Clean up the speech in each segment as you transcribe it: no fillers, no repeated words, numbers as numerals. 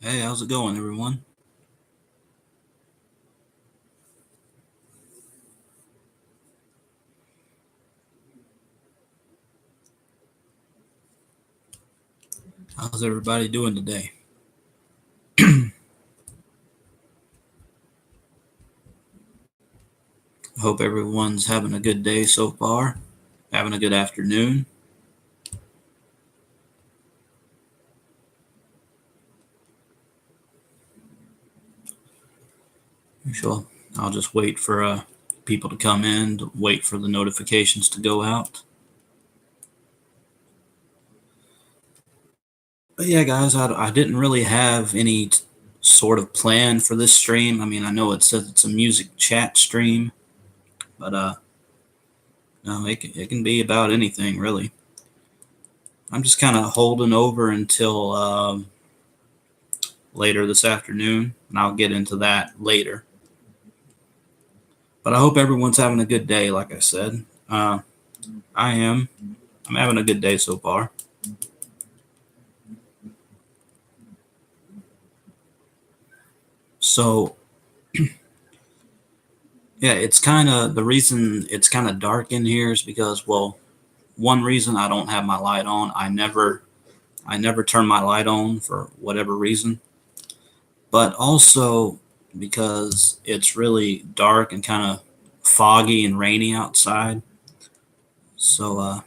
Hey, how's it going, everyone? How's everybody doing today? Hope everyone's having a good day so far, having a good afternoon. Sure. I'll just wait for people to come in, to wait for the notifications to go out. But yeah, guys, I didn't really have any sort of plan for this stream. I mean, I know it says it's a music chat stream, but no, it can be about anything, really. I'm just kind of holding over until later this afternoon, and I'll get into that later. But I hope everyone's having a good day, like I said. I am. I'm having a good day so far. So, yeah, it's kind of the reason it's kind of dark in here is because, well, one reason I don't have my light on. I never turn my light on for whatever reason. But also because it's really dark and kind of foggy and rainy outside. So, I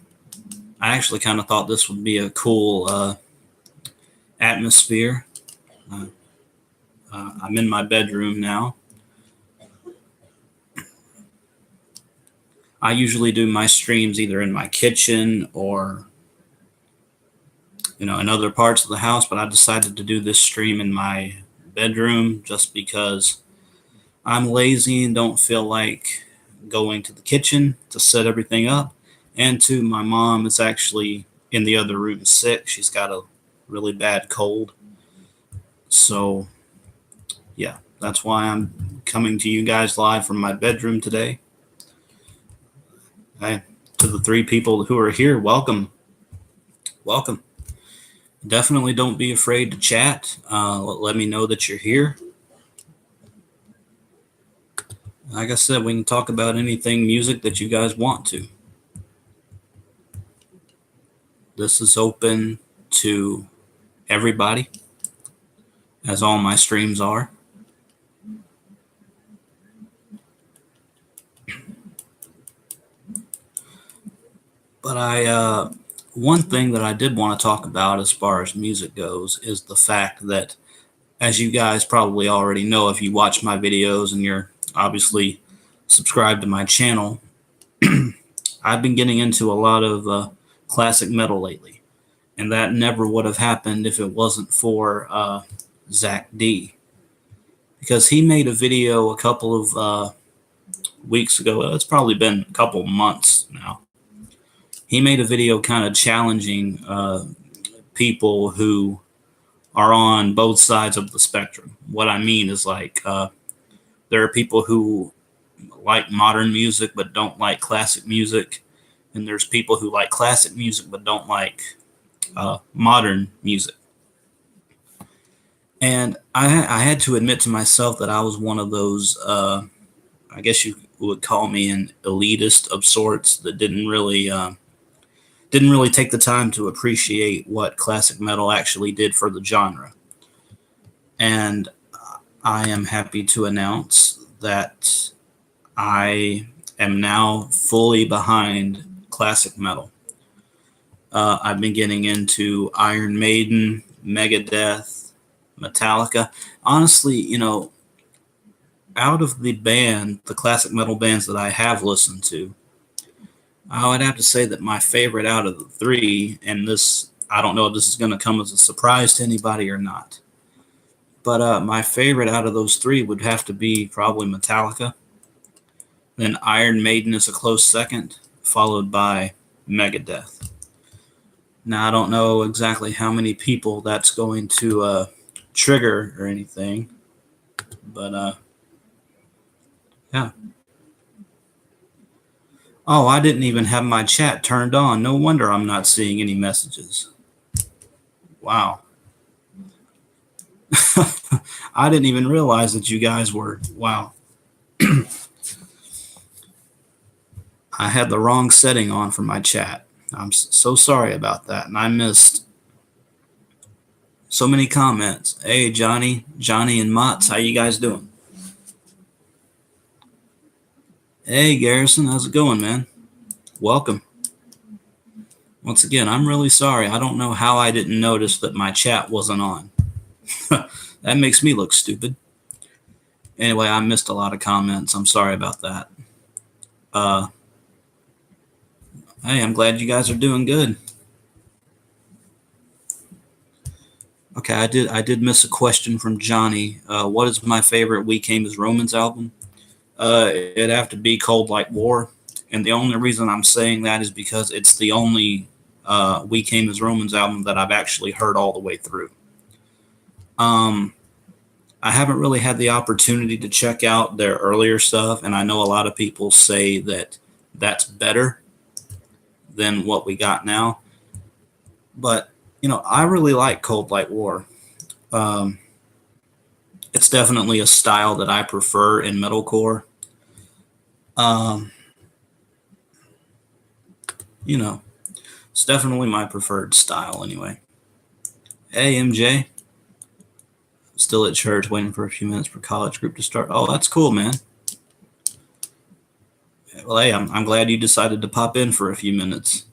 actually kind of thought this would be a cool atmosphere. Uh, I'm in my bedroom now. I usually do my streams either in my kitchen or in other parts of the house, but I decided to do this stream in my bedroom just because I'm lazy and don't feel like going to the kitchen to set everything up. And two, my mom is actually in the other room sick. She's got a really bad cold. So, yeah, that's why I'm coming to you guys live from my bedroom today. Hey, to the three people who are here, welcome. Welcome. Definitely don't be afraid to chat. Let me know that you're here. Like I said, we can talk about anything music that you guys want to. This is open to everybody, as all my streams are. But one thing that I did want to talk about as far as music goes is the fact that, as you guys probably already know, if you watch my videos and you're obviously subscribed to my channel, I've been getting into a lot of classic metal lately. And that never would have happened if it wasn't for Zach D. Because he made a video a couple of weeks ago. It's probably been a couple months now. He made a video kind of challenging people who are on both sides of the spectrum. What I mean is like there are people who like modern music but don't like classic music, and there's people who like classic music but don't like modern music. And I had to admit to myself that I was one of those. I guess you would call me an elitist of sorts that didn't really take the time to appreciate what classic metal actually did for the genre. And I am happy to announce that I am now fully behind classic metal. I've been getting into Iron Maiden, Megadeth, Metallica. Honestly, out of the classic metal bands that I have listened to, I would have to say that my favorite out of the three, and this, I don't know if this is going to come as a surprise to anybody or not, but my favorite out of those three would have to be probably Metallica. Then Iron Maiden is a close second, followed by Megadeth. Now, I don't know exactly how many people that's going to trigger or anything, but yeah. Oh, I didn't even have my chat turned on. No wonder I'm not seeing any messages. Wow. I didn't even realize that you guys were. Wow. I had the wrong setting on for my chat. I'm so sorry about that. And I missed so many comments. Hey, Johnny and Motts, how you guys doing? Hey, Garrison, how's it going, man? Welcome. Once again, I'm really sorry. I don't know how I didn't notice that my chat wasn't on. That makes me look stupid. Anyway, I missed a lot of comments. I'm sorry about that. Hey, I'm glad you guys are doing good. Okay, I did miss a question from Johnny. What is my favorite We Came as Romans album? It'd have to be Cold Like War. And the only reason I'm saying that is because it's the only We Came as Romans album that I've actually heard all the way through. I haven't really had the opportunity to check out their earlier stuff, and I know a lot of people say that that's better than what we got now. But, I really like Cold Like War. It's definitely a style that I prefer in metalcore. It's definitely my preferred style anyway. Hey, MJ. Still at church waiting for a few minutes for college group to start. Oh, that's cool, man. Well, hey, I'm glad you decided to pop in for a few minutes.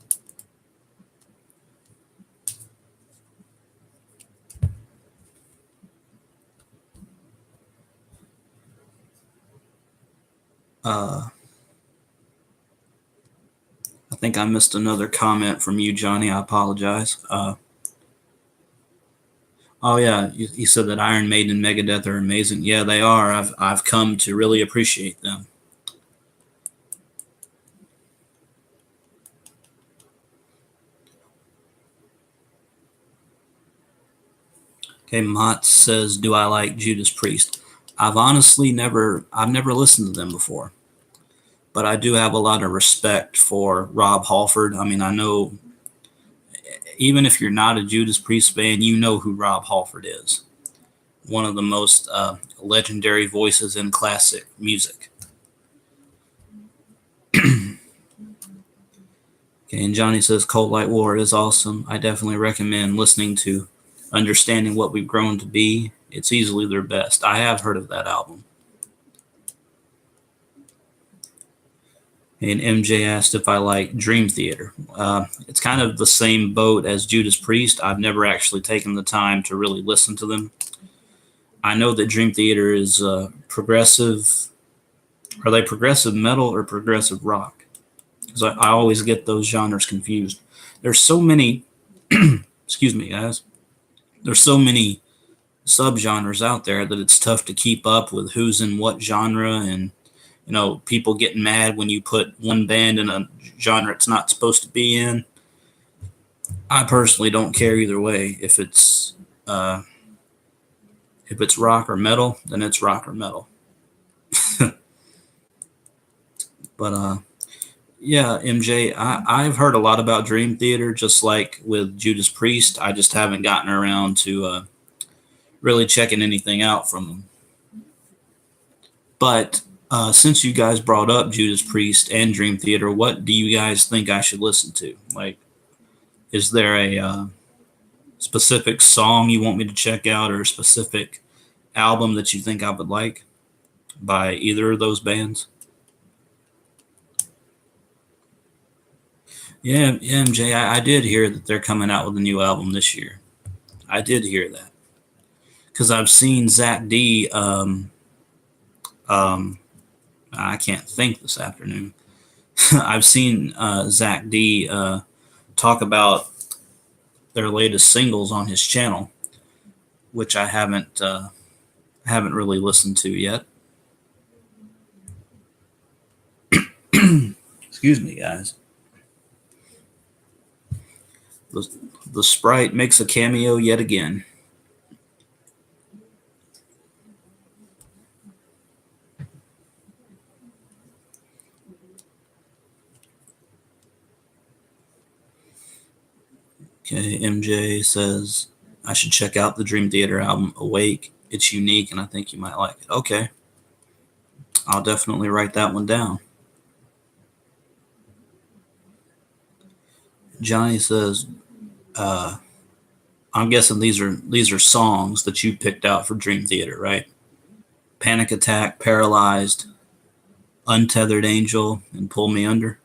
I think I missed another comment from you, Johnny. I apologize. Oh yeah, you said that Iron Maiden and Megadeth are amazing. Yeah, they are. I've come to really appreciate them. Okay, Mott says, "Do I like Judas Priest?" I've never listened to them before, but I do have a lot of respect for Rob Halford. I mean, I know even if you're not a Judas Priest fan, you know who Rob Halford is. One of the most legendary voices in classic music. Okay, and Johnny says Cold Light War is awesome. I definitely recommend listening to Understanding What We've Grown to Be. It's easily their best. I have heard of that album. And MJ asked if I like Dream Theater. It's kind of the same boat as Judas Priest. I've never actually taken the time to really listen to them. I know that Dream Theater is progressive. Are they progressive metal or progressive rock? Because I always get those genres confused. There's so many, excuse me, guys. There's so many subgenres out there that it's tough to keep up with who's in what genre, and people getting mad when you put one band in a genre it's not supposed to be in. I personally don't care either way. If it's rock or metal, then it's rock or metal. But yeah, MJ, I've heard a lot about Dream Theater, just like with Judas Priest. I just haven't gotten around to really checking anything out from them. But since you guys brought up Judas Priest and Dream Theater, what do you guys think I should listen to? Like, is there a specific song you want me to check out, or a specific album that you think I would like by either of those bands? Yeah, MJ, I did hear that they're coming out with a new album this year. I did hear that because I've seen Zach D. I can't think this afternoon. I've seen Zach D. Talk about their latest singles on his channel, which I haven't really listened to yet. Excuse me, guys. The Sprite makes a cameo yet again. Okay, MJ says, I should check out the Dream Theater album, Awake. It's unique, and I think you might like it. Okay, I'll definitely write that one down. Johnny says, I'm guessing these are songs that you picked out for Dream Theater, right? Panic Attack, Paralyzed, Untethered Angel, and Pull Me Under.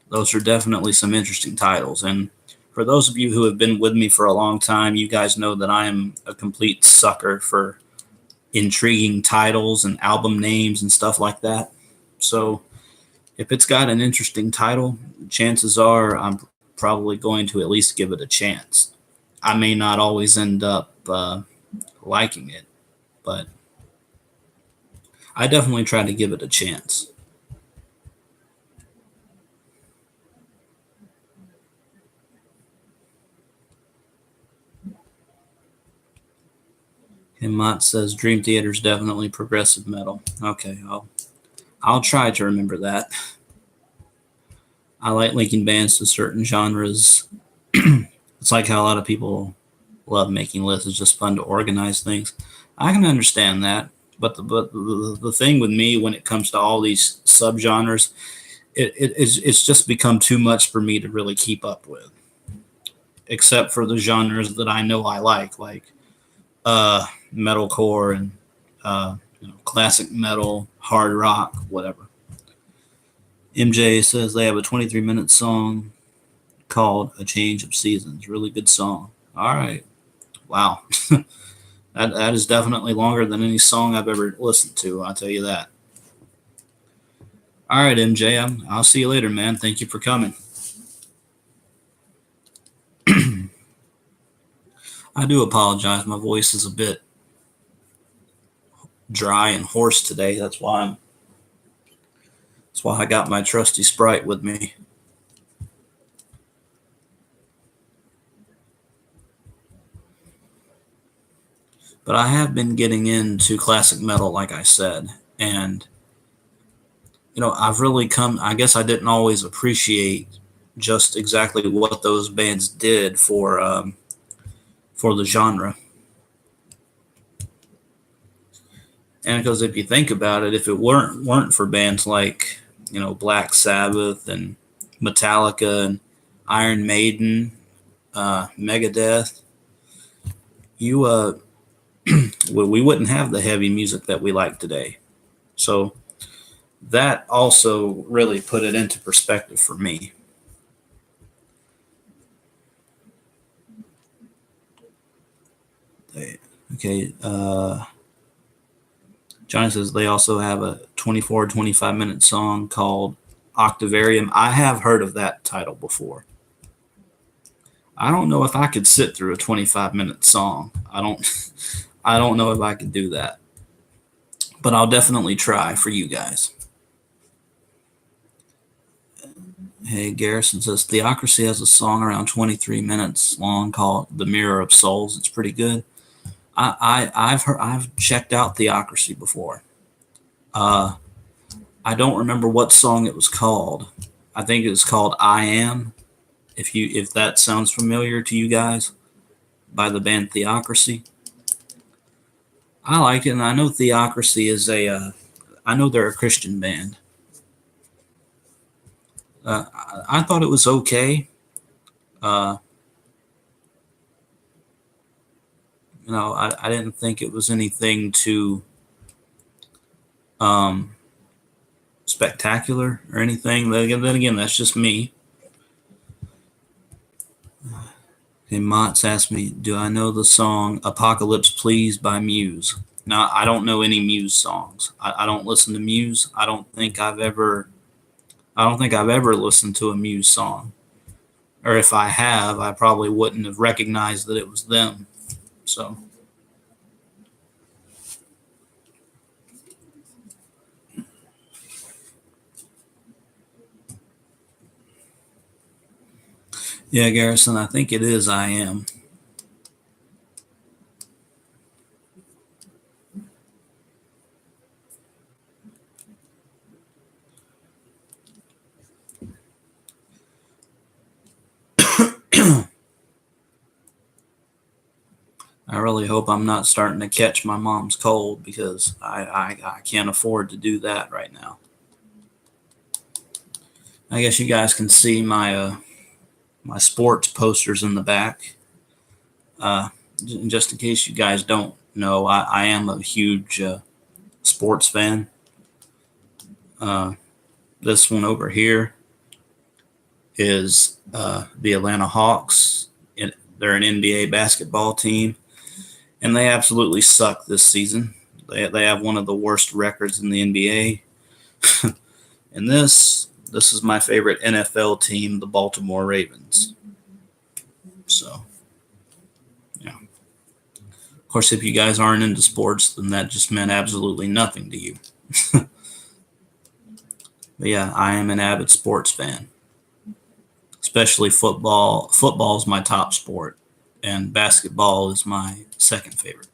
Those are definitely some interesting titles. And for those of you who have been with me for a long time, you guys know that I am a complete sucker for intriguing titles and album names and stuff like that. So if it's got an interesting title, chances are I'm probably going to at least give it a chance. I may not always end up liking it, but I definitely try to give it a chance. And Mott says Dream Theater is definitely progressive metal. Okay, I'll try to remember that. I like linking bands to certain genres. It's like how a lot of people love making lists. It's just fun to organize things. I can understand that, but the thing with me when it comes to all these subgenres, it's just become too much for me to really keep up with. Except for the genres that I know I like metalcore and classic metal, hard rock, whatever. MJ says they have a 23-minute song called "A Change of Seasons." Really good song. All right, wow, that is definitely longer than any song I've ever listened to. I'll tell you that. All right, MJ, I'll see you later, man. Thank you for coming. I do apologize. My voice is a bit dry and hoarse today. That's why I got my trusty Sprite with me. But I have been getting into classic metal, like I said, and I've really come. I guess I didn't always appreciate just exactly what those bands did for the genre. And because if you think about it, if it weren't for bands like Black Sabbath and Metallica and Iron Maiden, Megadeth, you we wouldn't have the heavy music that we like today. So that also really put it into perspective for me. Okay. Johnny says they also have a 24, 25-minute song called Octavarium. I have heard of that title before. I don't know if I could sit through a 25-minute song. I don't know if I could do that. But I'll definitely try for you guys. Hey, Garrison says Theocracy has a song around 23 minutes long called "The Mirror of Souls." It's pretty good. I've checked out Theocracy before. I don't remember what song it was called. I think it was called "I Am." If that sounds familiar to you guys, by the band Theocracy. I like it, and I know Theocracy is I know they're a Christian band. I thought it was okay. Uh, I didn't think it was anything too um, spectacular or anything. Then again, that's just me. Okay, Mott's asked me, do I know the song "Apocalypse Please" by Muse? Now, I don't know any Muse songs. I don't listen to Muse. I don't think I've ever listened to a Muse song. Or if I have, I probably wouldn't have recognized that it was them. So, yeah, Garrison, I think it is "I Am." really hope I'm not starting to catch my mom's cold, because I can't afford to do that right now. I guess you guys can see my sports posters in the back. Uh, just in case you guys don't know, I am a huge sports fan. Uh, this one over here is the Atlanta Hawks. They're an NBA basketball team, and they absolutely suck this season. They have one of the worst records in the NBA. And this is my favorite NFL team, the Baltimore Ravens. So, yeah. Of course, if you guys aren't into sports, then that just meant absolutely nothing to you. But yeah, I am an avid sports fan, especially football. Football is my top sport, and basketball is my second favorite.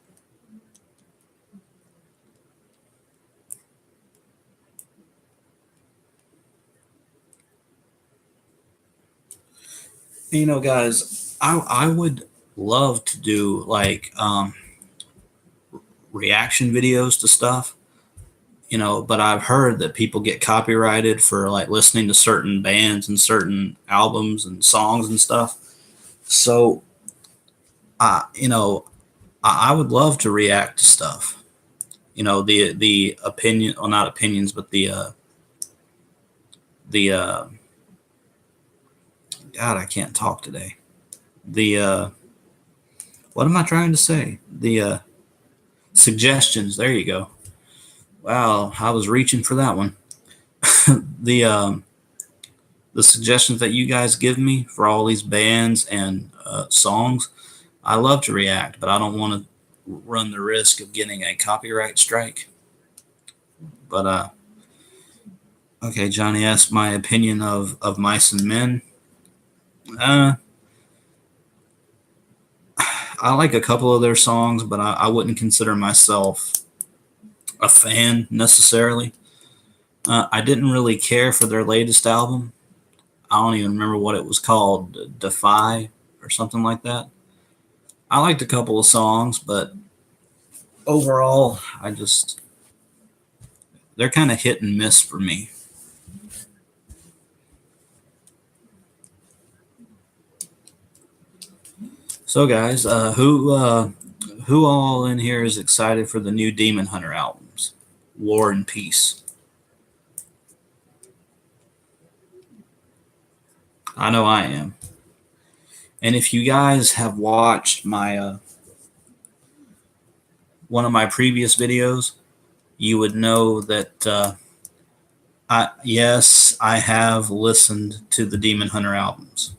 You know, guys, I would love to do like reaction videos to stuff, but I've heard that people get copyrighted for like listening to certain bands and certain albums and songs and stuff. So, uh, you know, I would love to react to stuff. The opinion, well, not opinions, but the God, I can't talk today. The What am I trying to say? The suggestions. There you go. Wow, I was reaching for that one. the the suggestions that you guys give me for all these bands and songs, I love to react, but I don't want to run the risk of getting a copyright strike. But okay, Johnny asked my opinion of Mice and Men. Uh, I like a couple of their songs, but I wouldn't consider myself a fan necessarily. I didn't really care for their latest album. I don't even remember what it was called, Defy or something like that. I liked a couple of songs, but overall, they're kind of hit and miss for me. So, guys, who all in here is excited for the new Demon Hunter albums, War and Peace? I know I am. And if you guys have watched my one of my previous videos, you would know that I have listened to the Demon Hunter albums.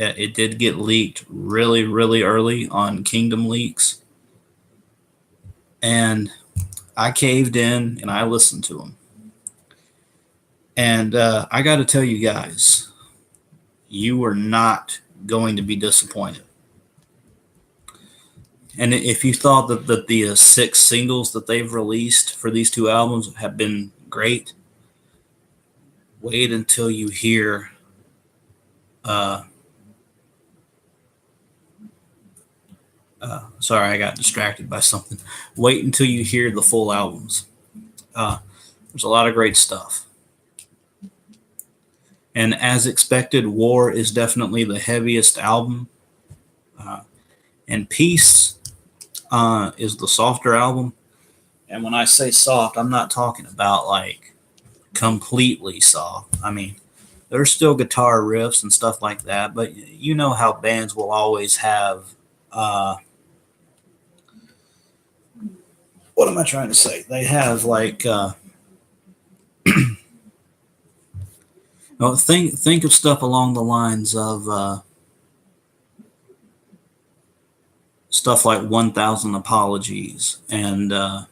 It did get leaked really, really early on Kingdom Leaks, and I caved in and I listened to them. And I got to tell you guys, you are not going to be disappointed. And if you thought that the six singles that they've released for these two albums have been great, wait until you hear sorry, I got distracted by something. Wait until you hear the full albums. There's a lot of great stuff. And as expected, War is definitely the heaviest album. And Peace is the softer album. And when I say soft, I'm not talking about like completely soft. I mean, there's still guitar riffs and stuff like that, but you know how bands will always have. What am I trying to say? They have like. No, think of stuff along the lines of stuff like 1,000 Apologies and The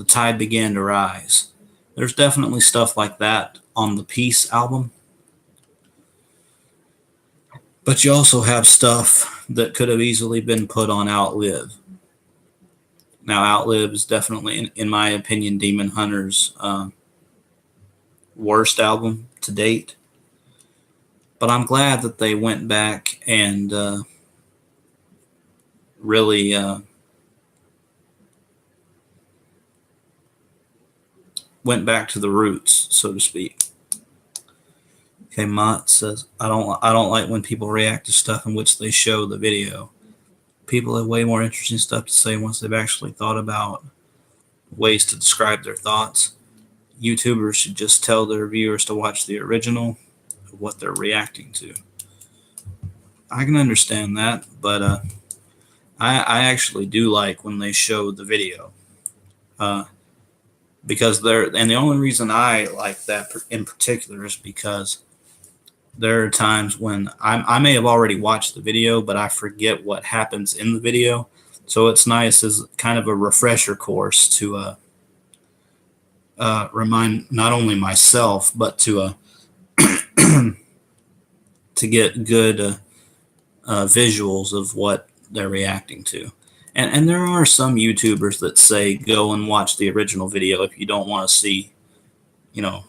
Tide Began to Rise. There's definitely stuff like that on the Peace album. But you also have stuff that could have easily been put on Outlive. Now, Outlive is definitely, in my opinion, Demon Hunter's worst album to date. But I'm glad that they went back and really went back to the roots, so to speak. Okay, Mott says, I don't like when people react to stuff in which they show the video. People have way more interesting stuff to say once they've actually thought about ways to describe their thoughts. YouTubers should just tell their viewers to watch the original of what they're reacting to. I can understand that, but I actually do like when they show the video. Because and the only reason I like that in particular is because there are times when I may have already watched the video, but I forget what happens in the video. So it's nice as kind of a refresher course to remind not only myself, but to to get good visuals of what they're reacting to. And there are some YouTubers that say go and watch the original video if you don't want to see, you know,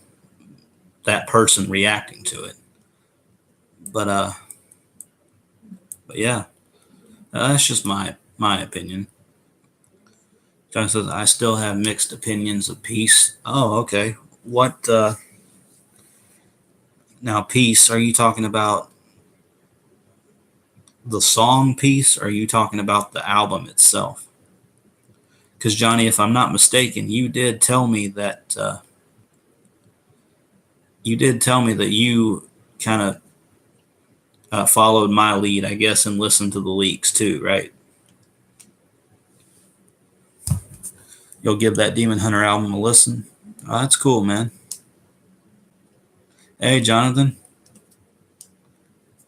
that person reacting to it. But yeah, that's just my opinion. John says I still have mixed opinions of Peace. Oh, okay. What now? Peace? Are you talking about the song Peace? Or are you talking about the album itself? Because Johnny, if I'm not mistaken, you did tell me that you kind of followed my lead, I guess, and listened to the leaks too, right? You'll give that Demon Hunter album a listen. Oh, that's cool, man. Hey, Jonathan.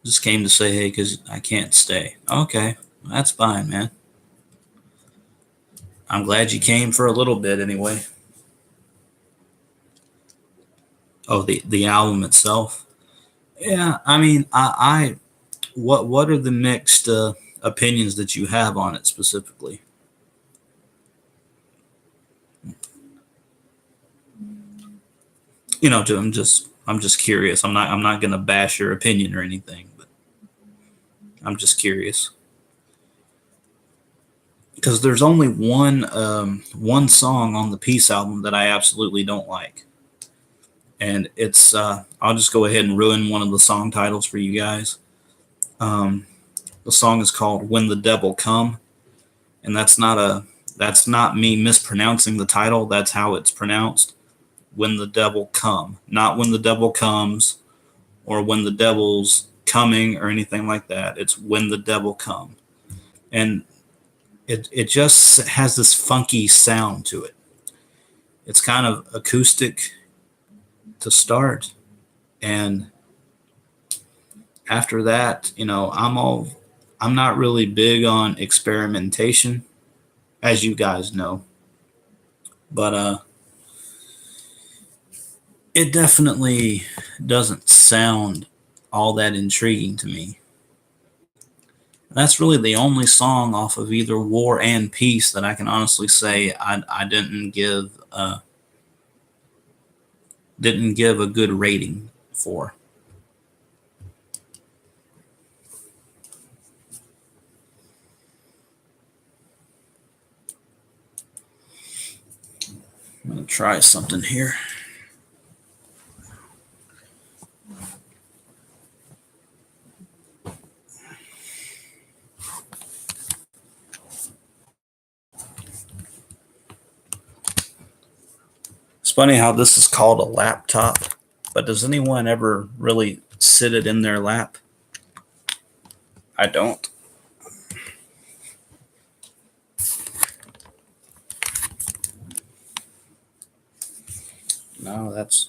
Just came to say hey because I can't stay. Okay, that's fine, man. I'm glad you came for a little bit anyway. Oh, the album itself. Yeah, I mean, what are the mixed opinions that you have on it specifically? You know, I'm just curious. I'm not gonna bash your opinion or anything, but I'm just curious because there's only one song on the Peace album that I absolutely don't like, and it's I'll just go ahead and ruin one of the song titles for you guys. The song is called "When the Devil Come," and that's not me mispronouncing the title. That's how it's pronounced. When the devil come, not when the devil comes, or when the devil's coming, or anything like that. It's when the devil come, and it just has this funky sound to it. It's kind of acoustic to start, and after that, you know, I'm not really big on experimentation, as you guys know, but it definitely doesn't sound all that intriguing to me. That's really the only song off of either War and Peace that I can honestly say I didn't give a good rating for. I'm gonna try something here. It's funny how this is called a laptop, but does anyone ever really sit it in their lap? I don't. No, that's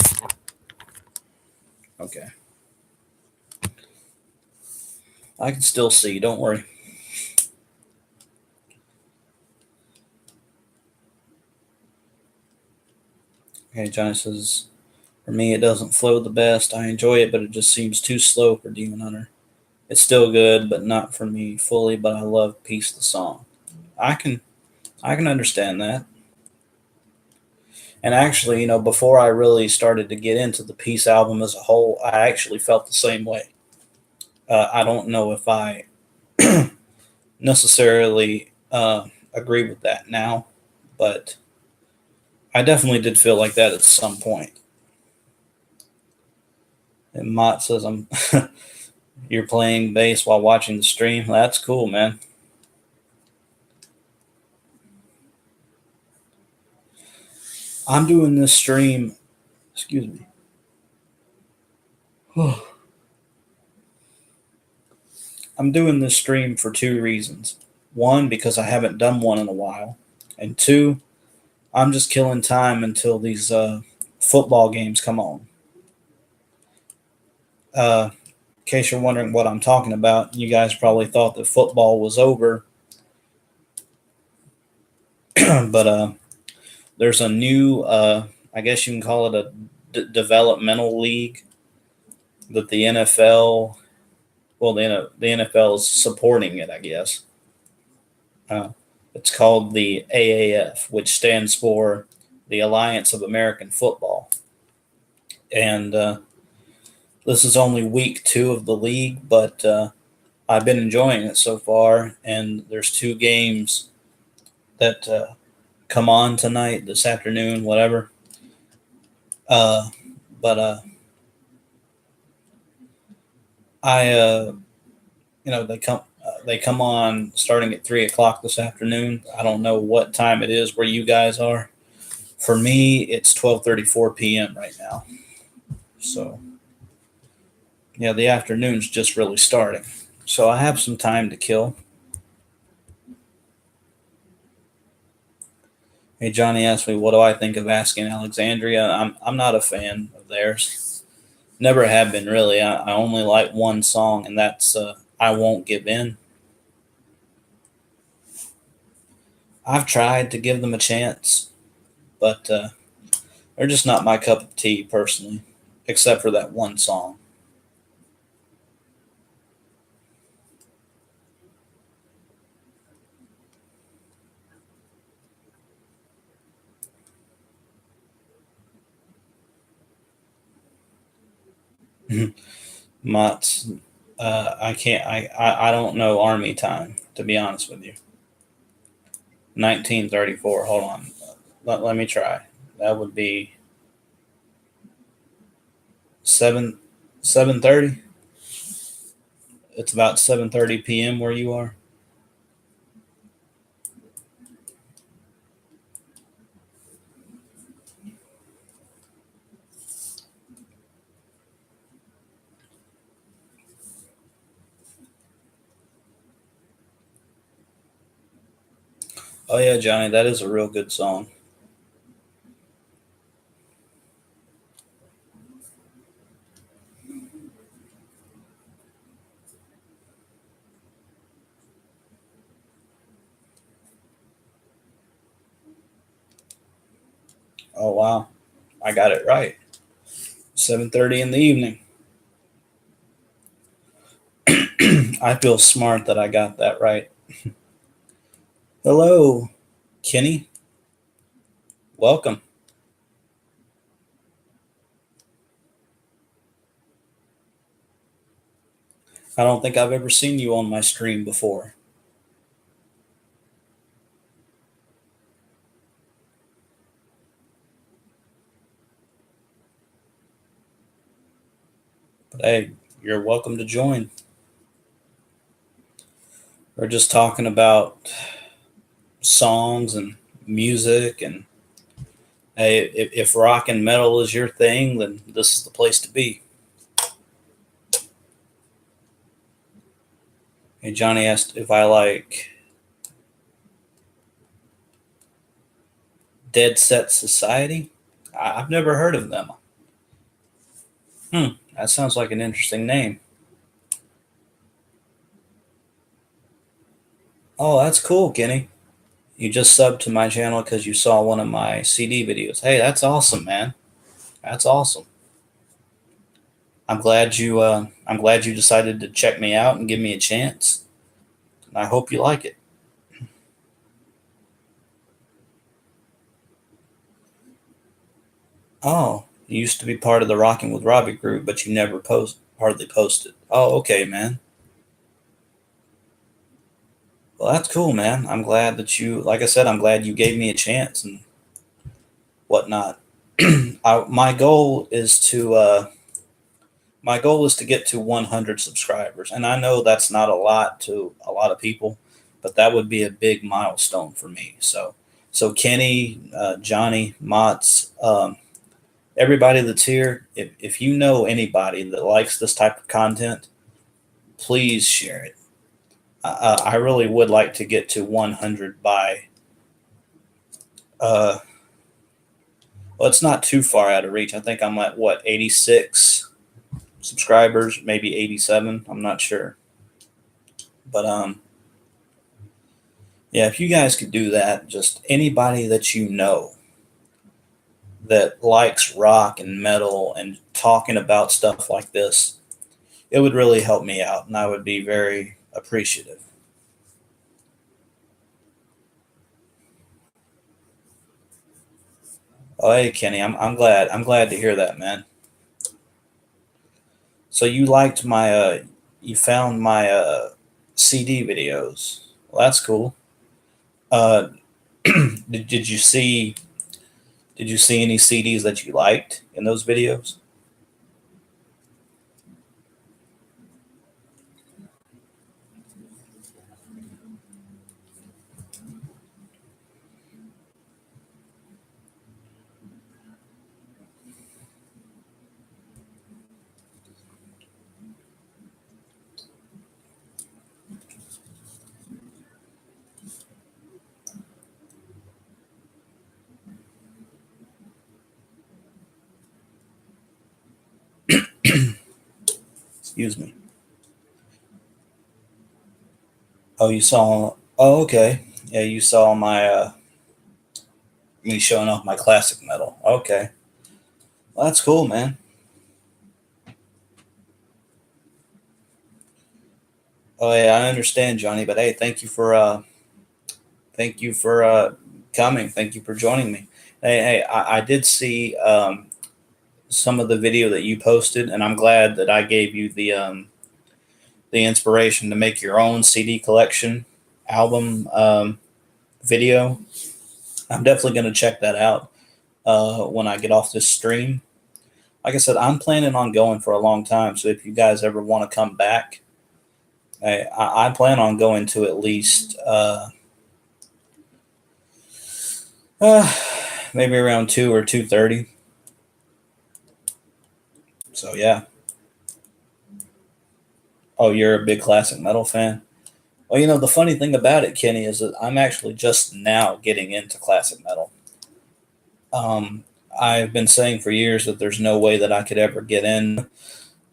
okay. I can still see, don't worry. Okay, Johnny says, for me, it doesn't flow the best. I enjoy it, but it just seems too slow for Demon Hunter. It's still good, but not for me fully, but I love Peace the song. I can understand that. And actually, you know, before I really started to get into the Peace album as a whole, I actually felt the same way. I don't know if I necessarily agree with that now, but I definitely did feel like that at some point. And Mott says, "I'm you're playing bass while watching the stream. That's cool, man." I'm doing this stream. Excuse me. I'm doing this stream for two reasons. One, because I haven't done one in a while, and two, I'm just killing time until these football games come on. In case you're wondering what I'm talking about, you guys probably thought that football was over, but there's a new, I guess you can call it a developmental league that the NFL, well, the NFL is supporting it, I guess. Uh, it's called the AAF, which stands for the Alliance of American Football. And this is only week 2 of the league, but I've been enjoying it so far. And there's 2 games that come on tonight, this afternoon, whatever. But I, they come on starting at 3 o'clock this afternoon. I don't know what time it is where you guys are. For me, it's 12:34 p.m. right now. So yeah, the afternoon's just really starting. So I have some time to kill. Hey, Johnny asked me, what do I think of Asking Alexandria? I'm not a fan of theirs. Never have been, really. I only like one song, and that's I Won't Give In. I've tried to give them a chance, but they're just not my cup of tea, personally, except for that one song. Mott's, I can't, I don't know Army time, to be honest with you. 1934. Hold on. Let me try. That would be 7:30. It's about 7:30 p.m. where you are. Oh yeah, Johnny, that is a real good song. Oh wow, I got it right. 7:30 in the evening. I feel smart that I got that right. Hello, Kenny. Welcome. I don't think I've ever seen you on my stream before. But hey, you're welcome to join. We're just talking about songs and music, and hey, if rock and metal is your thing, then this is the place to be. Hey, Johnny asked if I like Dead Set Society. I've never heard of them. That sounds like an interesting name. Oh, that's cool, Kenny. You just subbed to my channel because you saw one of my CD videos. Hey, that's awesome, man. That's awesome. I'm glad you decided to check me out and give me a chance. I hope you like it. Oh, you used to be part of the Rocking with Robbie group, but you never hardly posted. Oh, okay, man. Well, that's cool, man. I'm glad that you, like I said, I'm glad you gave me a chance and whatnot. My goal is to get to 100 subscribers, and I know that's not a lot to a lot of people, but that would be a big milestone for me. So Kenny, Johnny, Motts, everybody that's here, if you know anybody that likes this type of content, please share it. I really would like to get to 100 by. Uh, well, it's not too far out of reach. I think I'm at what 86 subscribers, maybe 87. I'm not sure, but yeah. If you guys could do that, just anybody that you know that likes rock and metal and talking about stuff like this, it would really help me out, and I would be very appreciative. Oh, hey, Kenny, I'm glad. I'm glad to hear that, man. So you liked my you found my CD videos. Well, that's cool. Uh, did you see any CDs that you liked in those videos? Excuse me. Oh, you saw. Oh, okay. Yeah, you saw my me showing off my classic metal. Okay, well, that's cool, man. Oh yeah, I understand, Johnny. But hey, thank you for coming. Thank you for joining me. Hey, I did see some of the video that you posted, and I'm glad that I gave you the inspiration to make your own CD collection album video. I'm definitely going to check that out when I get off this stream. Like I said, I'm planning on going for a long time. So if you guys ever want to come back, I plan on going to at least uh, maybe around 2 or 2:30. So yeah. Oh, you're a big classic metal fan. Well, the funny thing about it, Kenny, is that I'm actually just now getting into classic metal. Um, I've been saying for years that there's no way that I could ever get in.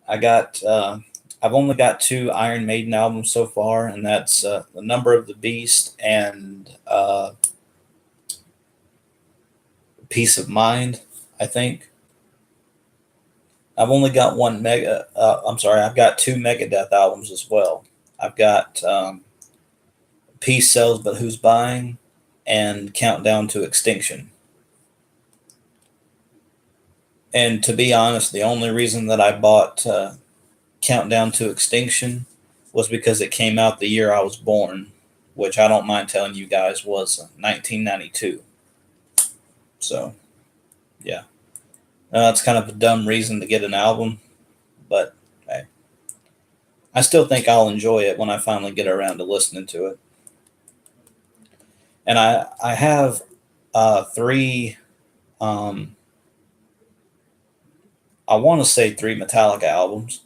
I got, I've only got two Iron Maiden albums so far, and that's The Number of the Beast and Peace of Mind, I think. I've only got one mega. I'm sorry, I've got two Megadeth albums as well. I've got Peace Sells, but Who's Buying, and Countdown to Extinction. And to be honest, the only reason that I bought Countdown to Extinction was because it came out the year I was born, which I don't mind telling you guys was 1992. So, yeah. That's kind of a dumb reason to get an album, but hey, I still think I'll enjoy it when I finally get around to listening to it. And I have three, um, I want to say three Metallica albums.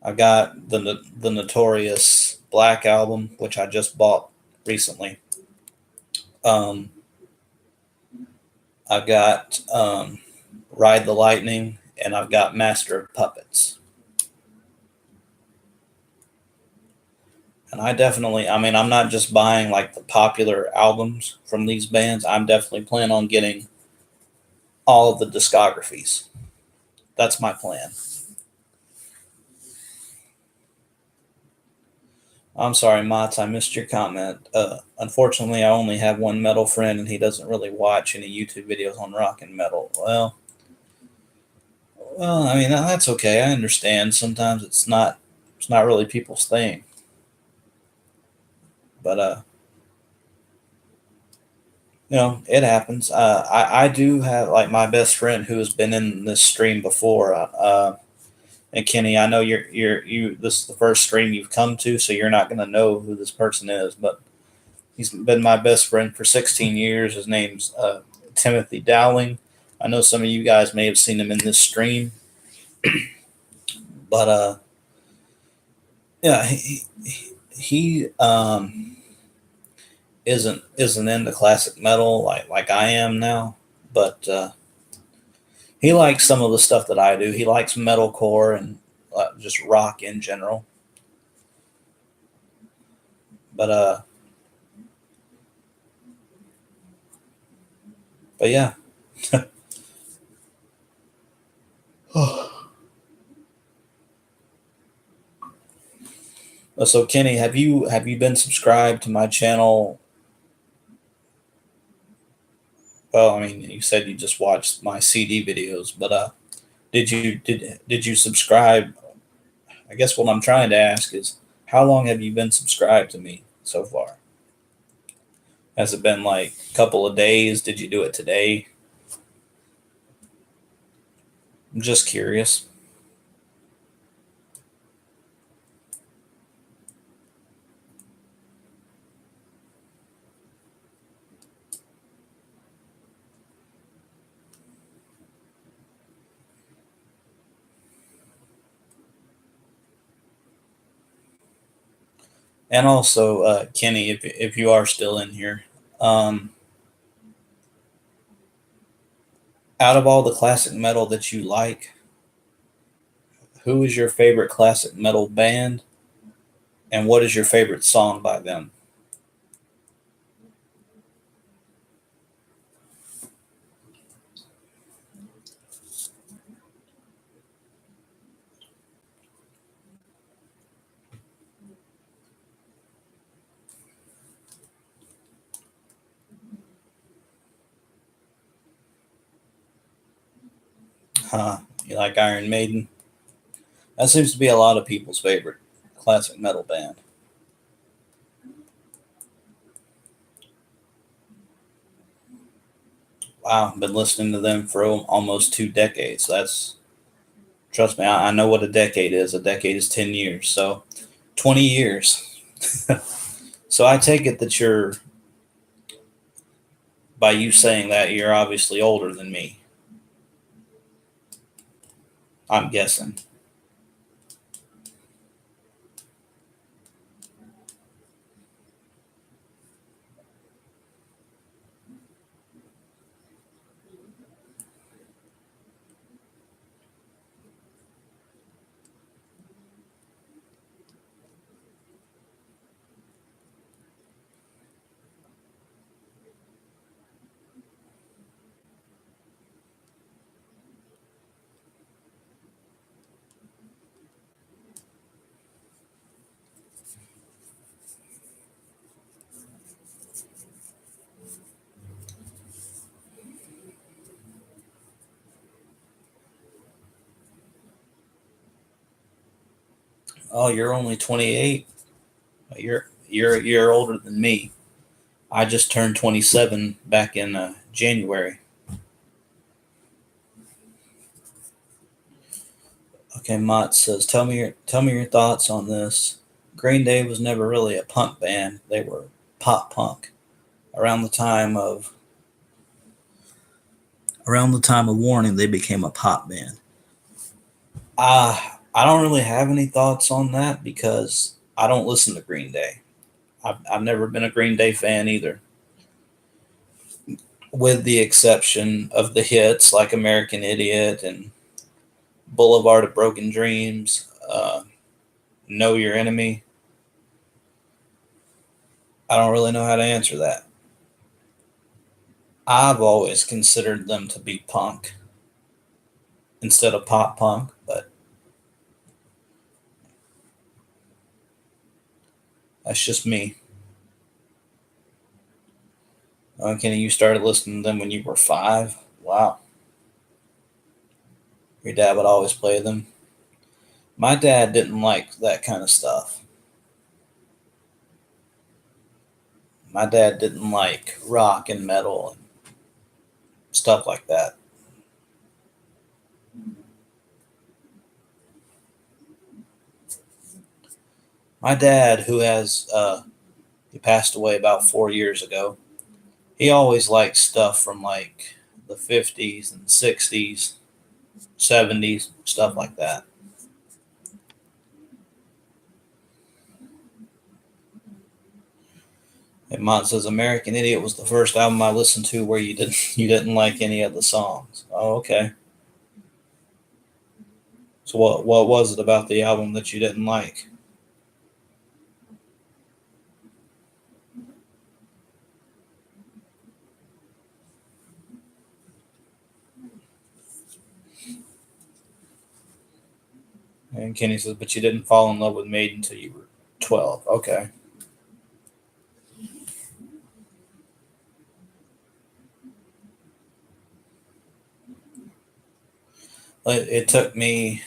I got the Notorious Black album, which I just bought recently. Um, I've got Ride the Lightning, and I've got Master of Puppets. And I mean, I'm not just buying like the popular albums from these bands. I'm definitely planning on getting all of the discographies. That's my plan. I'm sorry, Mats, I missed your comment. Unfortunately, I only have one metal friend, and he doesn't really watch any YouTube videos on rock and metal. Well, I mean that's okay. I understand. Sometimes it's not really people's thing, but it happens. I do have like my best friend who has been in this stream before. And Kenny, I know you. This is the first stream you've come to, so you're not going to know who this person is. But he's been my best friend for 16 years. His name's Timothy Dowling. I know some of you guys may have seen him in this stream, but yeah, he isn't into classic metal like I am now, but he likes some of the stuff that I do. He likes metalcore and just rock in general. But yeah. So Kenny, have you been subscribed to my channel? Well, I mean, you said you just watched my CD videos, but did you subscribe? I guess what I'm trying to ask is, how long have you been subscribed to me so far? Has it been like a couple of days? Did you do it today? I'm just curious. And also, Kenny, if you are still in here, um, out of all the classic metal that you like, who is your favorite classic metal band, and what is your favorite song by them? Huh? You like Iron Maiden? That seems to be a lot of people's favorite classic metal band. Wow, I've been listening to them for almost 2 decades. That's Trust me, I know what a decade is. A decade is 10 years, so 20 years. So I take it that by you saying that, you're obviously older than me. I'm guessing. Oh, you're only 28. You're a year older than me. I just turned 27 back in January. Okay, Mott says, tell me your thoughts on this. Green Day was never really a punk band. They were pop punk. Around the time of around the time of Warning, they became a pop band. I don't really have any thoughts on that because I don't listen to Green Day. I've never been a Green Day fan either, with the exception of the hits like American Idiot and Boulevard of Broken Dreams, Know Your Enemy. I don't really know how to answer that. I've always considered them to be punk instead of pop punk, but that's just me. Okay, you started listening to them when you were 5. Wow. Your dad would always play them. My dad didn't like that kind of stuff. My dad didn't like rock and metal and stuff like that. My dad, he passed away about 4 years ago. He always liked stuff from like the 50s and 60s, 70s, stuff like that. And Mont says American Idiot was the first album I listened to where you didn't like any of the songs. Oh, okay. So what was it about the album that you didn't like? And Kenny says, but you didn't fall in love with Maiden until you were 12. Okay. It took me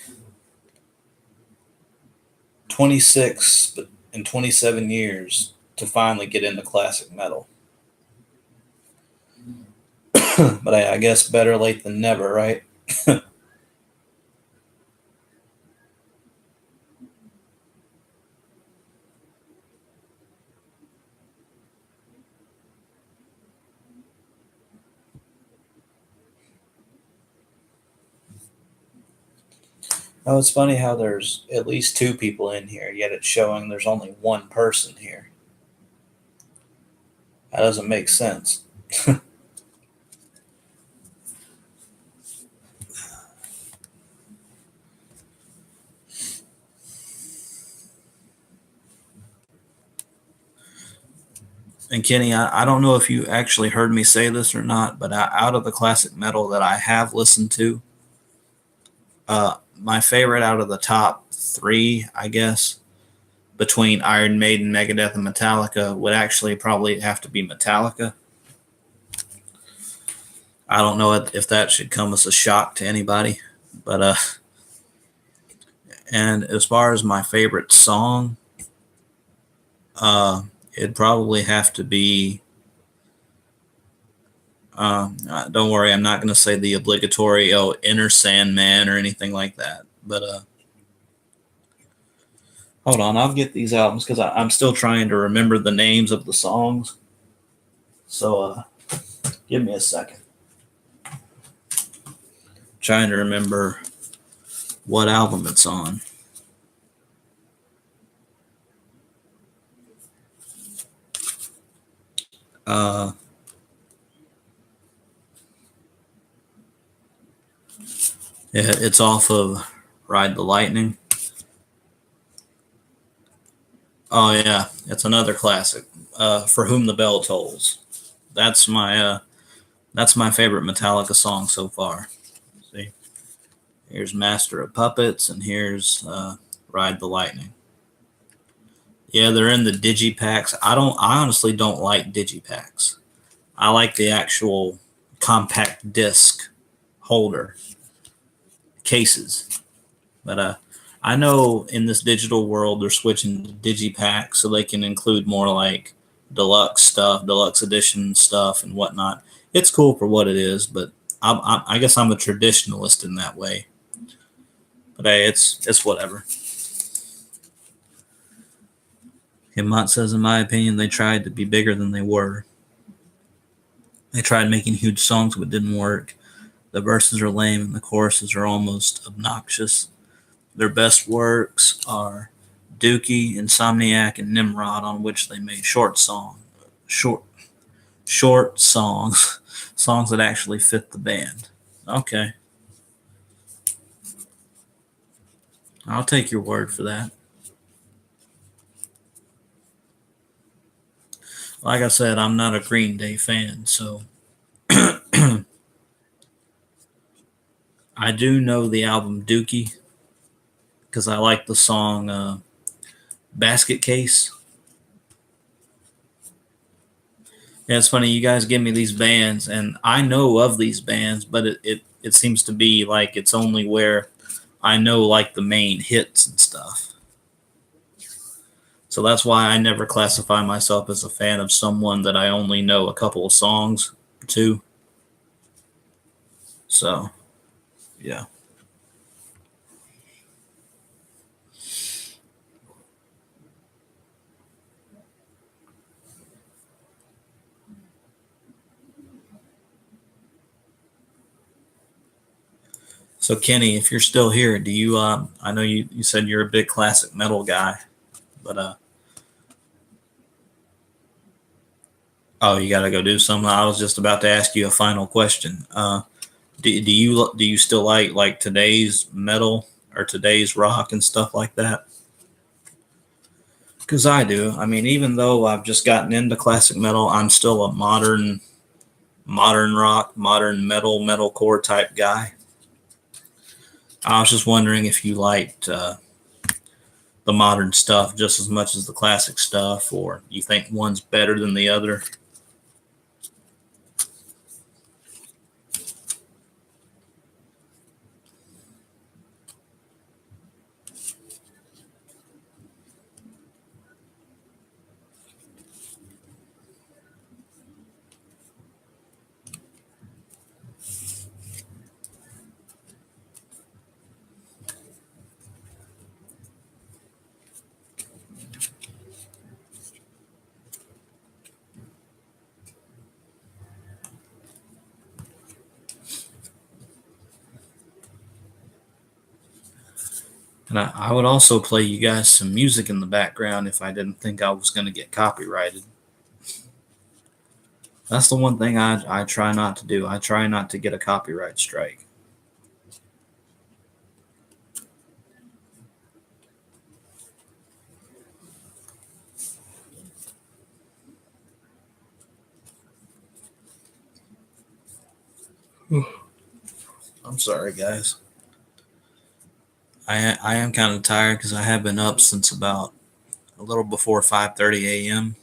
26 and 27 years to finally get into classic metal. But I guess better late than never, right? Oh, it's funny how there's at least two people in here, yet it's showing there's only one person here. That doesn't make sense. And Kenny, I don't know if you actually heard me say this or not, but out of the classic metal that I have listened to, my favorite out of the top three, I guess, between Iron Maiden, Megadeth, and Metallica would actually probably have to be Metallica. I don't know if that should come as a shock to anybody, but and as far as my favorite song, it'd probably have to be. Don't worry, I'm not going to say the obligatory Enter Sandman or anything like that. But hold on, I'll get these albums because I'm still trying to remember the names of the songs. So give me a second. Trying to remember what album it's on. Yeah, it's off of Ride the Lightning. Oh yeah, it's another classic. For Whom the Bell Tolls. That's my favorite Metallica song so far. See, here's Master of Puppets, and here's Ride the Lightning. Yeah, they're in the digipacks. I honestly don't like digipacks. I like the actual compact disc holder cases. But I know in this digital world they're switching to digipacks so they can include more like deluxe stuff, deluxe edition stuff, and whatnot. It's cool for what it is, but I guess I'm a traditionalist in that way. But hey, it's whatever. Himmot says, in my opinion, they tried to be bigger than they were. They tried making huge songs, but didn't work. The verses are lame and the choruses are almost obnoxious. Their best works are Dookie, Insomniac, and Nimrod, on which they made short songs, songs that actually fit the band. Okay, I'll take your word for that. Like I said, I'm not a Green Day fan, so I do know the album Dookie because I like the song Basket Case. Yeah, it's funny. You guys give me these bands, and I know of these bands, but it seems to be like it's only where I know like the main hits and stuff. So that's why I never classify myself as a fan of someone that I only know a couple of songs to. So, yeah. So, Kenny, if you're still here, do you, I know you said you're a big classic metal guy, but, oh, you got to go do something. I was just about to ask you a final question. Do you still like today's metal or today's rock and stuff like that? Because I do. I mean, even though I've just gotten into classic metal, I'm still a modern rock, modern metal, metalcore type guy. I was just wondering if you liked the modern stuff just as much as the classic stuff, or you think one's better than the other. And I would also play you guys some music in the background if I didn't think I was going to get copyrighted. That's the one thing I try not to do. I try not to get a copyright strike. I'm sorry, guys. I am kind of tired because I have been up since about a little before 5:30 a.m.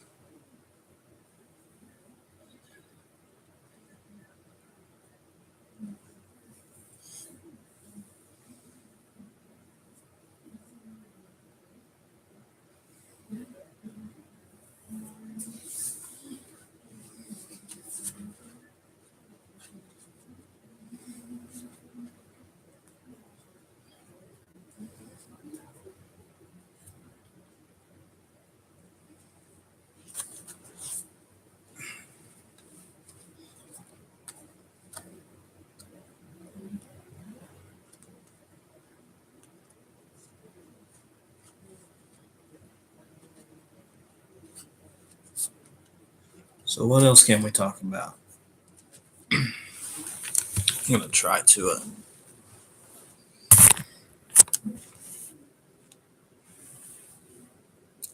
So what else can we talk about? I'm gonna try to.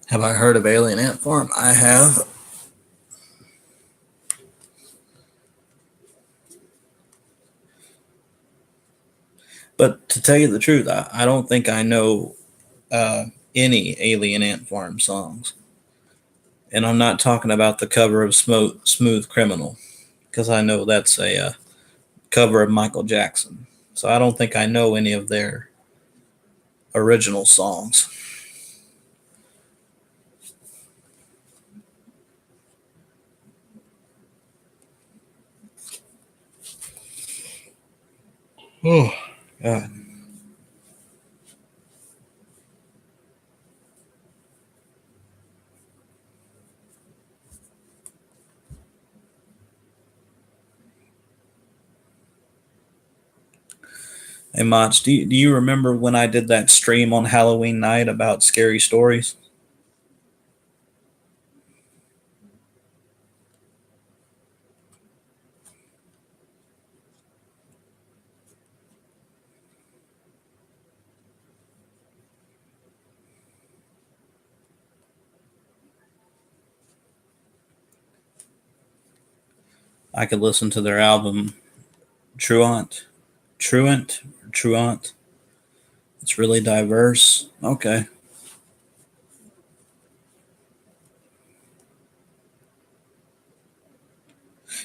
Have I heard of Alien Ant Farm? I have, but to tell you the truth, I don't think I know uh, any Alien Ant Farm songs. And I'm not talking about the cover of Smooth Criminal, because I know that's a cover of Michael Jackson. So I don't think I know any of their original songs. Oh, God. Hey, Mach, do you remember when I did that stream on Halloween night about scary stories? I could listen to their album Truant. Truant? Truant? It's really diverse. Okay.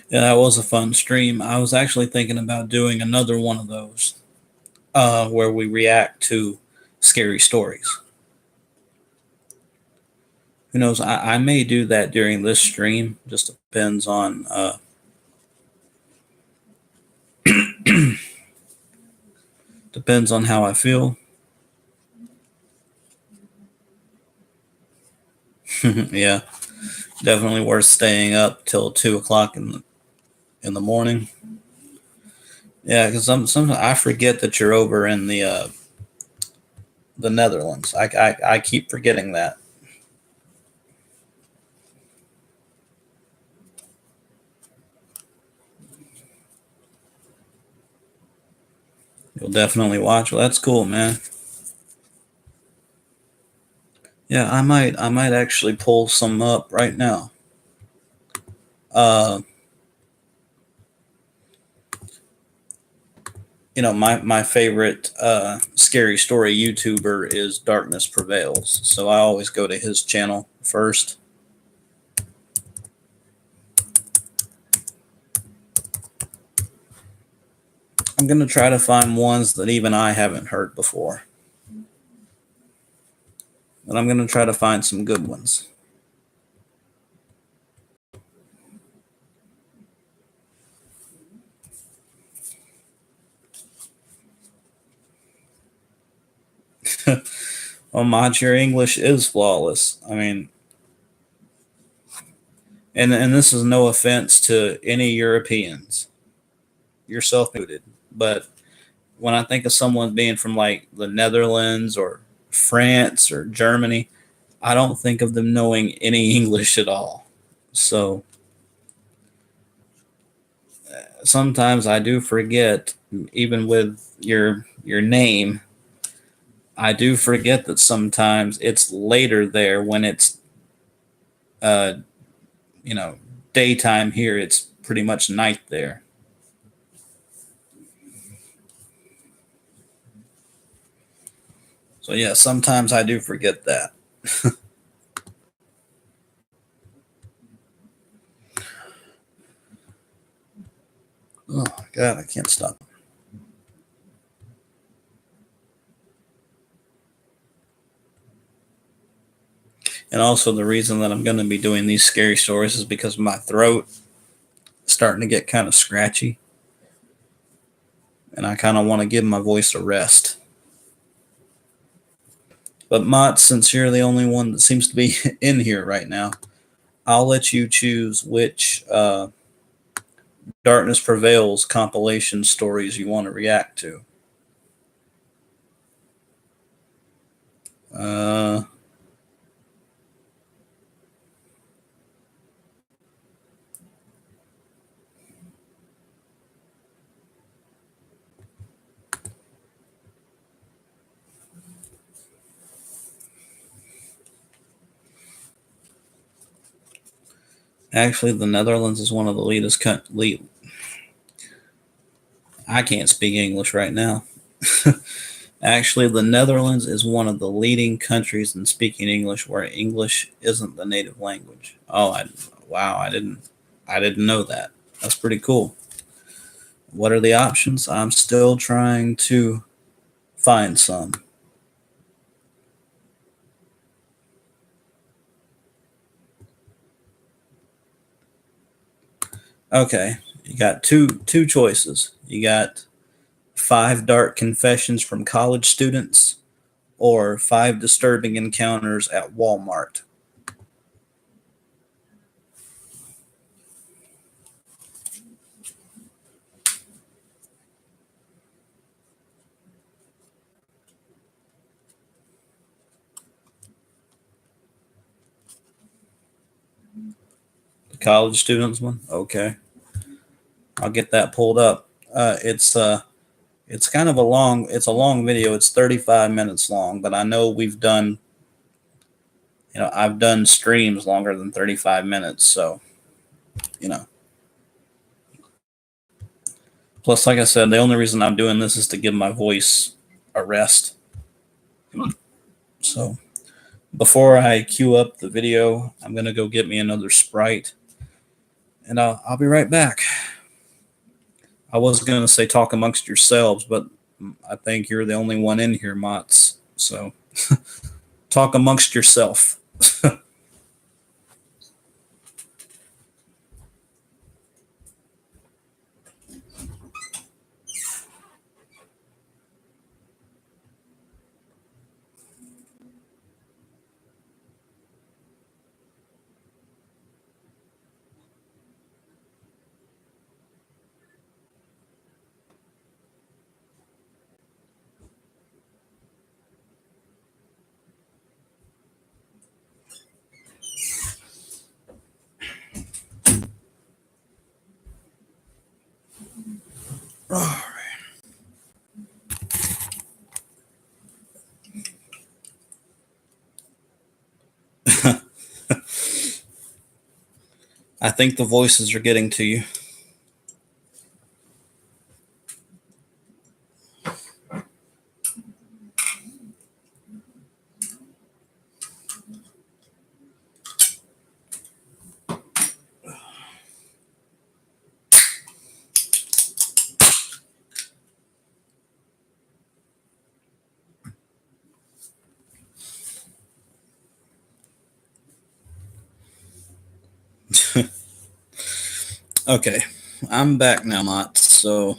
Yeah, that was a fun stream. I was actually thinking about doing another one of those where we react to scary stories. Who knows? I may do that during this stream. Just depends on depends on how I feel. Yeah, definitely worth staying up till 2 o'clock in the morning. Yeah, because some I forget that you're over in the Netherlands. I keep forgetting that. You'll definitely watch. Well, that's cool, man. Yeah, I might actually pull some up right now. Uh, my favorite scary story YouTuber is Darkness Prevails, so I always go to his channel first. I'm gonna try to find ones that even I haven't heard before, but I'm gonna try to find some good ones. Well, Mach, your English is flawless. I mean, and this is no offense to any Europeans, yourself included, but when I think of someone being from like the Netherlands or France or Germany, I don't think of them knowing any English at all. So sometimes I do forget, even with your name, I do forget that sometimes it's later there when it's uh you know daytime here. It's pretty much night there. So yeah, sometimes I do forget that. Oh God, I can't stop. And also the reason that I'm going to be doing these scary stories is because my throat is starting to get kind of scratchy, and I kind of want to give my voice a rest. But Mott, since you're the only one that seems to be in here right now, I'll let you choose which Darkness Prevails compilation stories you want to react to. Uh, Actually, the Netherlands is one of the I can't speak English right now. Actually, the Netherlands is one of the leading countries in speaking English where English isn't the native language. Wow, I didn't know that. That's pretty cool. What are the options? I'm still trying to find some. Okay, you got two choices. You got 5 dark confessions from college students or 5 disturbing encounters at Walmart. The college students one. Okay, I'll get that pulled up. It's kind of a long video. It's 35 minutes long, but I know I've done streams longer than 35 minutes. So, you know, plus, like I said, the only reason I'm doing this is to give my voice a rest. So before I queue up the video, I'm going to go get me another Sprite and I'll be right back. I was going to say talk amongst yourselves, but I think you're the only one in here, Mott's. So talk amongst yourself. I think the voices are getting to you. Okay, I'm back now, Mott. So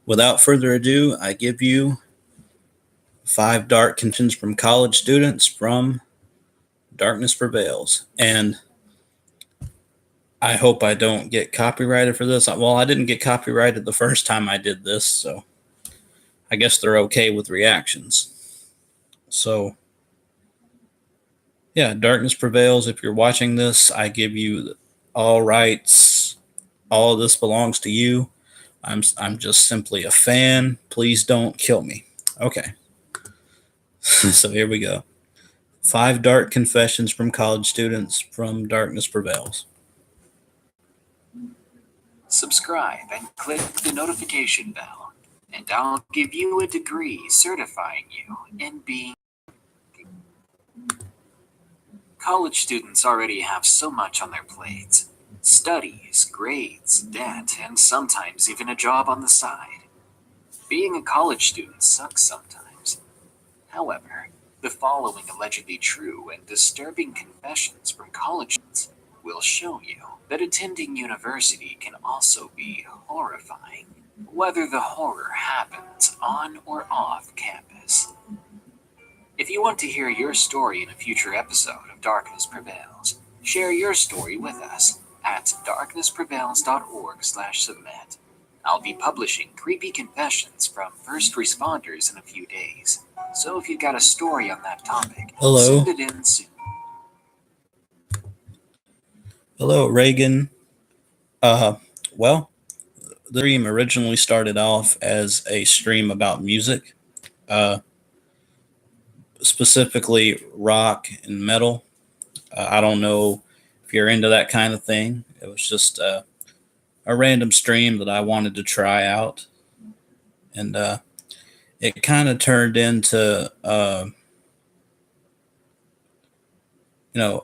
without further ado, I give you 5 dark confessions from college students from Darkness Prevails. And I hope I don't get copyrighted for this. Well, I didn't get copyrighted the first time I did this, so I guess they're okay with reactions. So, yeah, Darkness Prevails. If you're watching this, I give you all rights. All of this belongs to you. I'm just simply a fan. Please don't kill me. Okay. So here we go. 5 dark confessions from college students from Darkness Prevails. Subscribe and click the notification bell, and I'll give you a degree certifying you in being. College students already have so much on their plates: studies, grades, debt, and sometimes even a job on the side. Being a college student sucks sometimes. However, the following allegedly true and disturbing confessions from college students will show you that attending university can also be horrifying, whether the horror happens on or off campus. If you want to hear your story in a future episode of Darkness Prevails, share your story with us at darknessprevails.org/submit. I'll be publishing creepy confessions from first responders in a few days, so if you've got a story on that topic, Hello. send it in soon. Hello, Reagan. Well, the stream originally started off as a stream about music, specifically rock and metal. I don't know if you're into that kind of thing. It was just a random stream that I wanted to try out, and it kind of turned into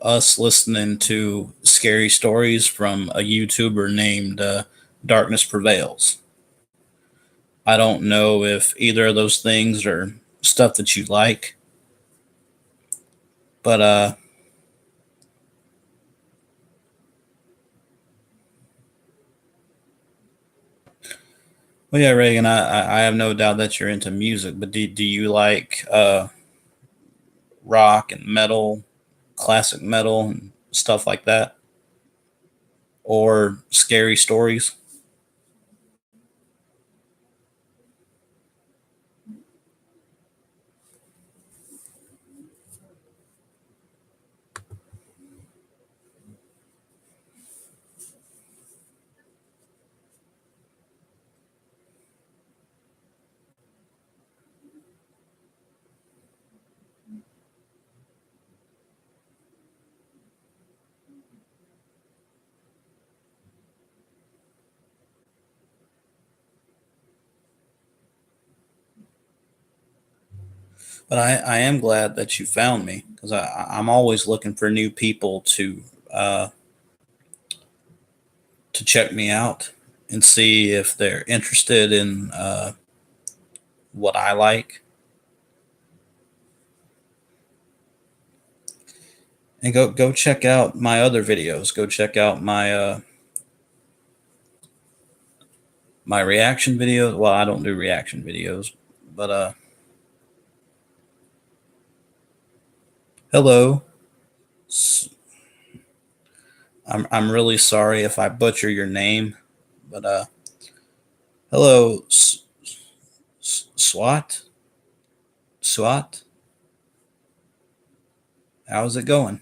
us listening to scary stories from a YouTuber named Darkness Prevails. I don't know if either of those things are stuff that you like, but well, yeah, Reagan, I have no doubt that you're into music, but do you like rock and metal, classic metal, and stuff like that, or scary stories? But I am glad that you found me because I'm always looking for new people to uh, to check me out and see if they're interested in what I like. And go check out my other videos. Go check out my reaction videos. Well, I don't do reaction videos, but hello. I'm really sorry if I butcher your name, but hello, SWAT. SWAT. How's it going?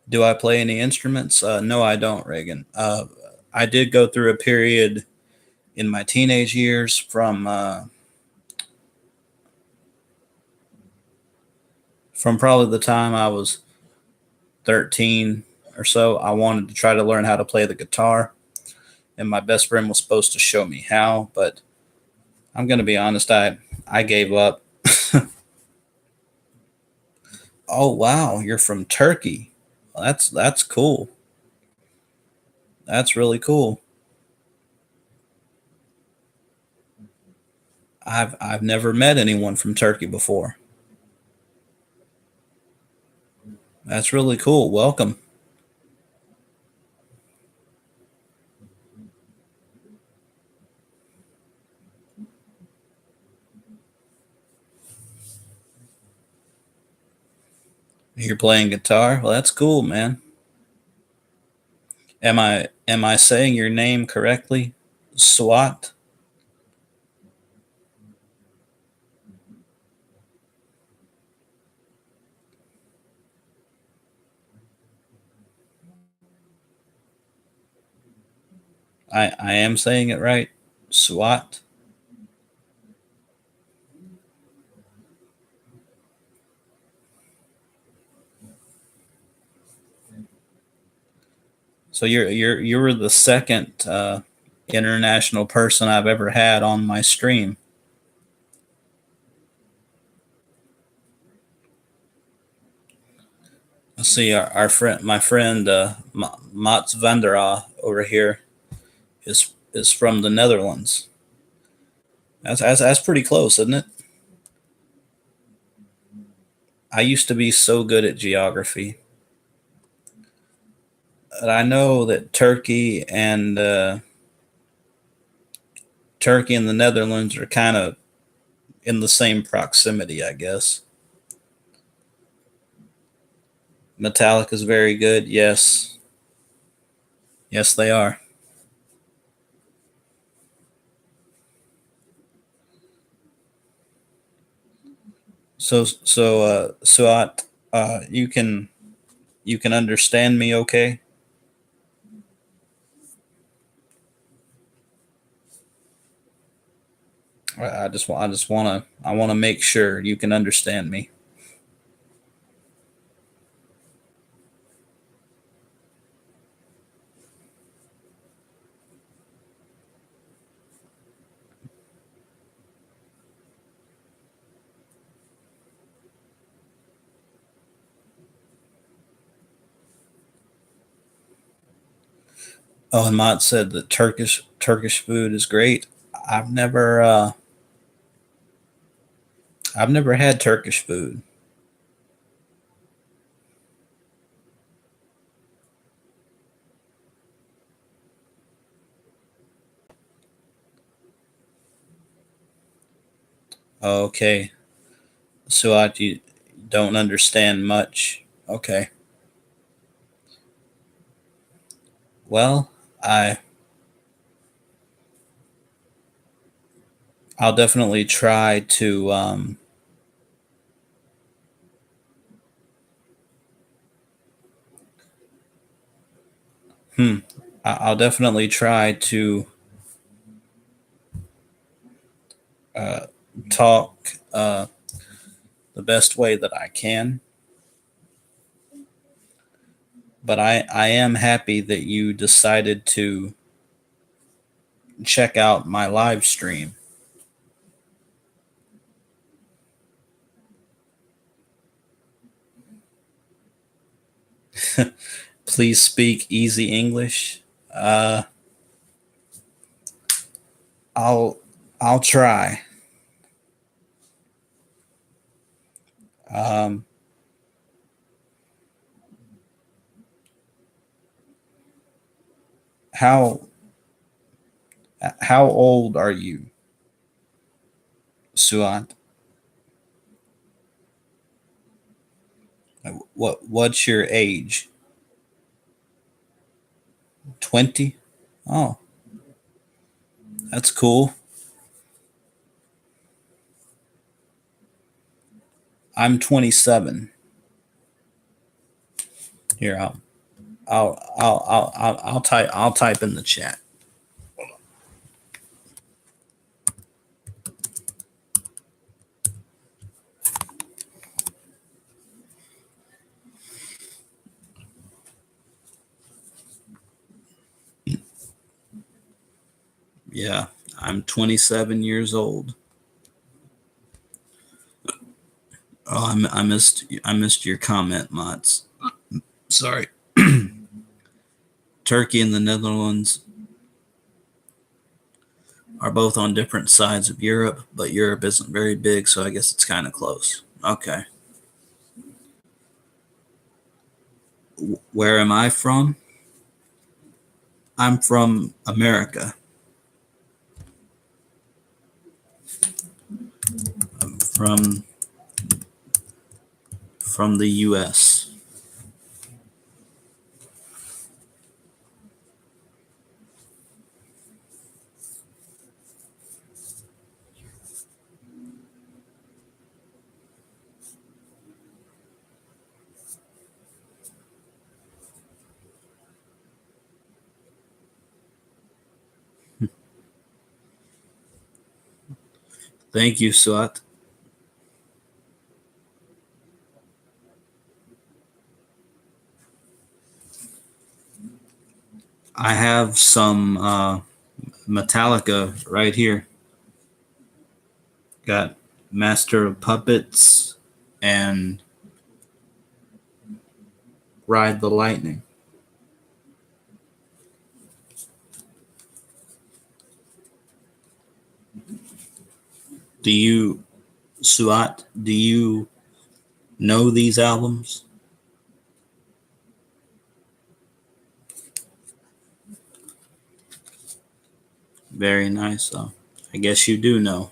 Do I play any instruments? No, I don't, Reagan. I did go through a period in my teenage years from probably the time I was 13 or so. I wanted to try to learn how to play the guitar, and my best friend was supposed to show me how, but I'm going to be honest, I gave up. Oh wow, you're from Turkey. Well, that's cool. That's really cool. I've never met anyone from Turkey before. That's really cool. Welcome. You're playing guitar? Well, that's cool, man. Am I saying your name correctly? SWAT? I am saying it right. SWAT. So you were the second international person I've ever had on my stream. Let's see, our friend, my friend Mats Vandera over here is from the Netherlands. That's pretty close, isn't it? I used to be so good at geography. But I know that Turkey and the Netherlands are kind of in the same proximity, I guess. Metallica is very good. Yes, yes, they are. Suat, you can understand me, okay? I just want to make sure you can understand me. Oh, and Mott said that Turkish food is great. I've never uh, I've never had Turkish food. Okay, Suat, you don't understand much. Okay, well, I I'll definitely try to hmm, I'll definitely try to uh, talk the best way that I can. But I am happy that you decided to check out my live stream. Please speak easy English. Uh, I'll I'll try. Um, how how old are you, Suat? What's your age? 20? Oh, that's cool. I'm 27. Here, I'll type in the chat. Yeah, I'm 27 years old. Oh, I missed your comment, Mats. Sorry. Turkey and the Netherlands are both on different sides of Europe, but Europe isn't very big, so I guess it's kind of close. Okay. Where am I from? I'm from America. I'm from the US. Thank you, Suat. I have some Metallica right here. Got Master of Puppets and Ride the Lightning. Do you, Suat, do you know these albums? Very nice. So I guess you do know.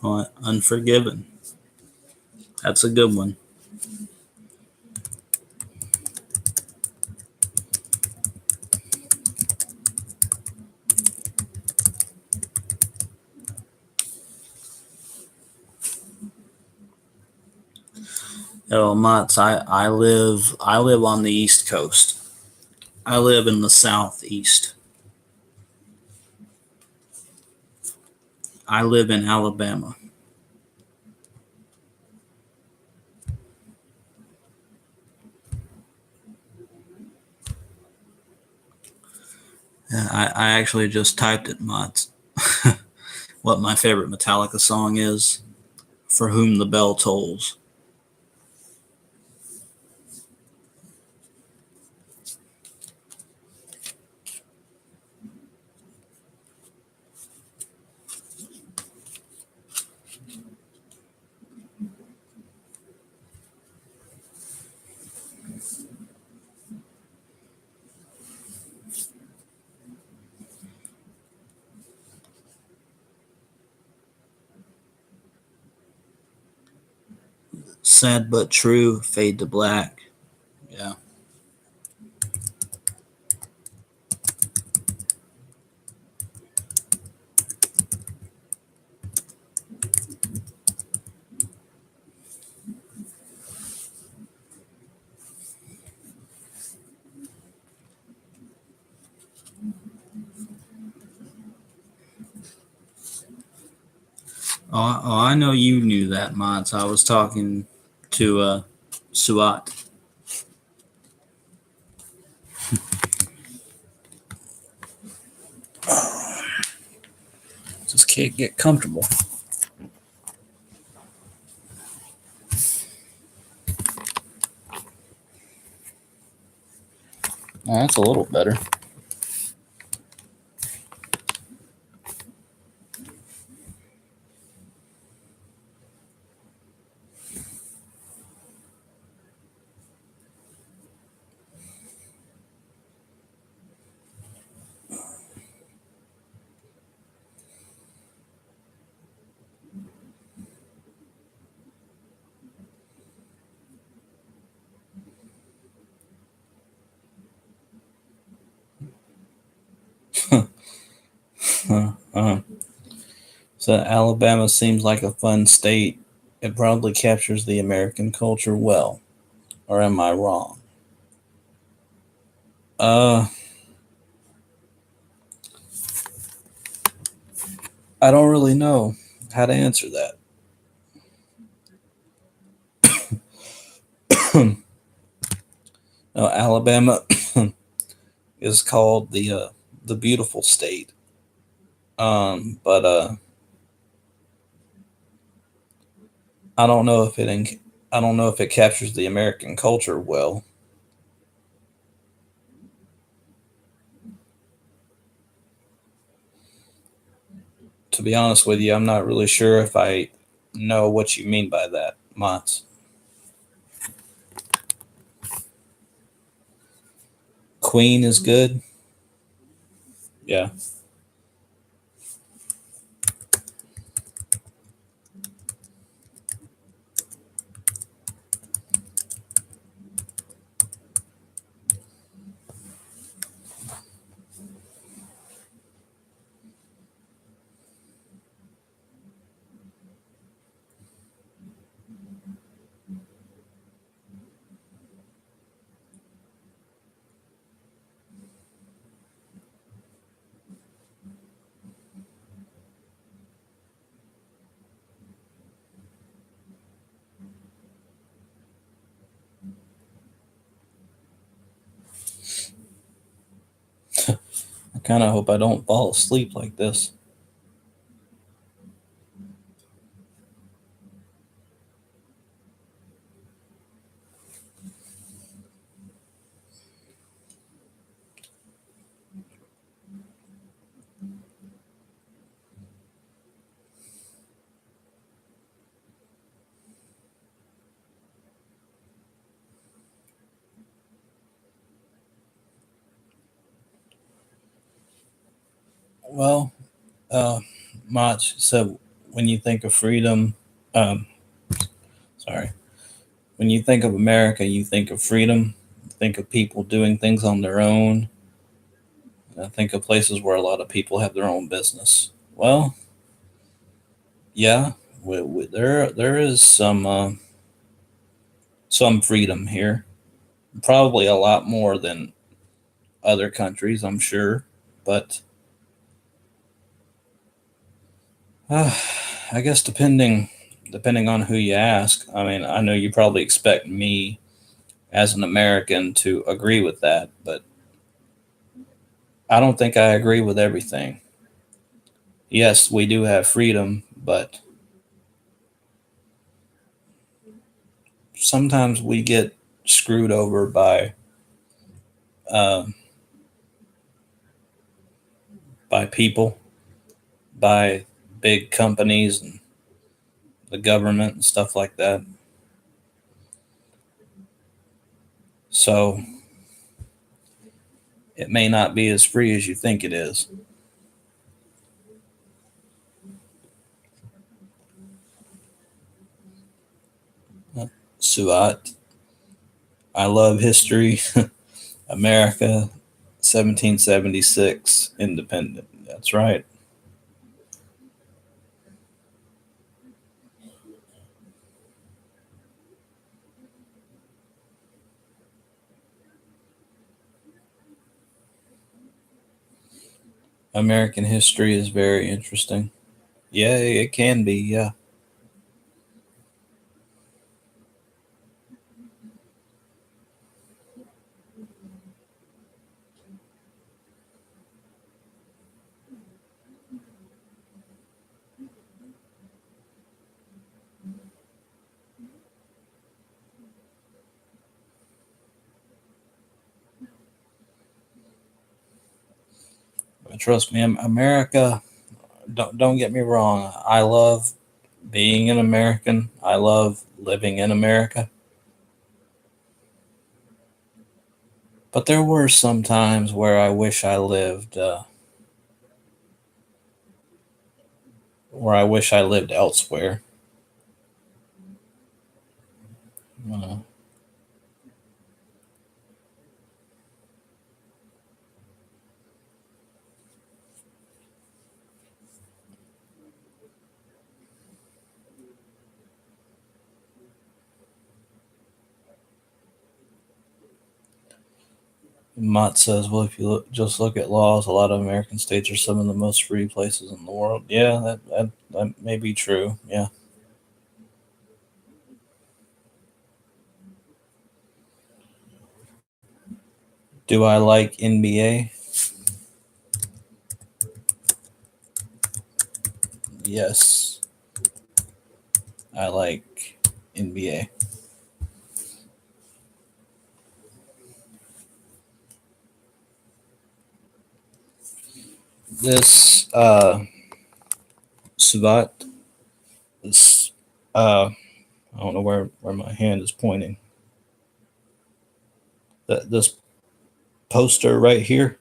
Oh, Unforgiven. That's a good one. Oh, Mats, I live on the East Coast. I live in the Southeast. I live in Alabama. I actually just typed it, Mats. What my favorite Metallica song is, For Whom the Bell Tolls. Sad but true, Fade to Black. Yeah. I know you knew that, Mods. I was talking to Suat. Just can't get comfortable. Oh, that's a little better. So Alabama seems like a fun state. It probably captures the American culture well. Or am I wrong? Uh, I don't really know how to answer that. No, Alabama is called the beautiful state. But I don't know if I don't know if it captures the American culture well. To be honest with you, I'm not really sure if I know what you mean by that, Mats. Queen is good. Yeah. I kind of hope I don't fall asleep like this. Well, uh, Mach, so when you think of freedom, um, sorry, when you think of America, you think of freedom, you think of people doing things on their own. I think of places where a lot of people have their own business. Well, yeah, there is some freedom here. Probably a lot more than other countries, I'm sure. But uh, I guess depending on who you ask. I mean, I know you probably expect me as an American to agree with that, but I don't think I agree with everything. Yes, we do have freedom, but sometimes we get screwed over um, by people, by big companies and the government and stuff like that. So it may not be as free as you think it is. Suat, I love history. America, 1776, independent. That's right. American history is very interesting. Yeah, it can be. Yeah. But trust me, America. Don't get me wrong. I love being an American. I love living in America. But there were some times where I wish I lived, elsewhere. Uh, Mott says, "Well, if you just look at laws, a lot of American states are some of the most free places in the world." Yeah, that may be true. Yeah. Do I like NBA? Yes, I like NBA. This Savat, this I don't know where my hand is pointing. This poster right here.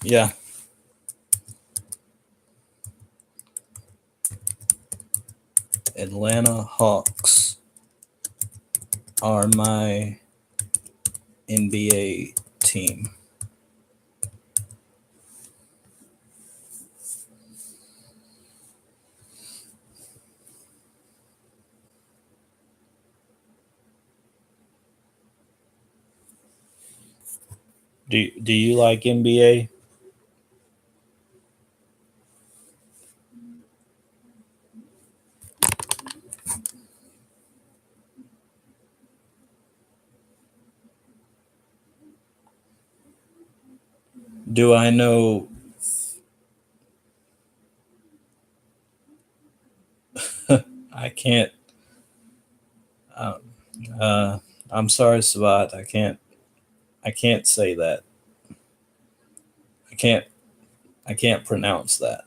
Yeah, Atlanta Hawks are my NBA team. Do you like NBA? Do I know? I can't. Um, uh, I'm sorry, Savat. I can't. I can't say that. I can't. I can't pronounce that.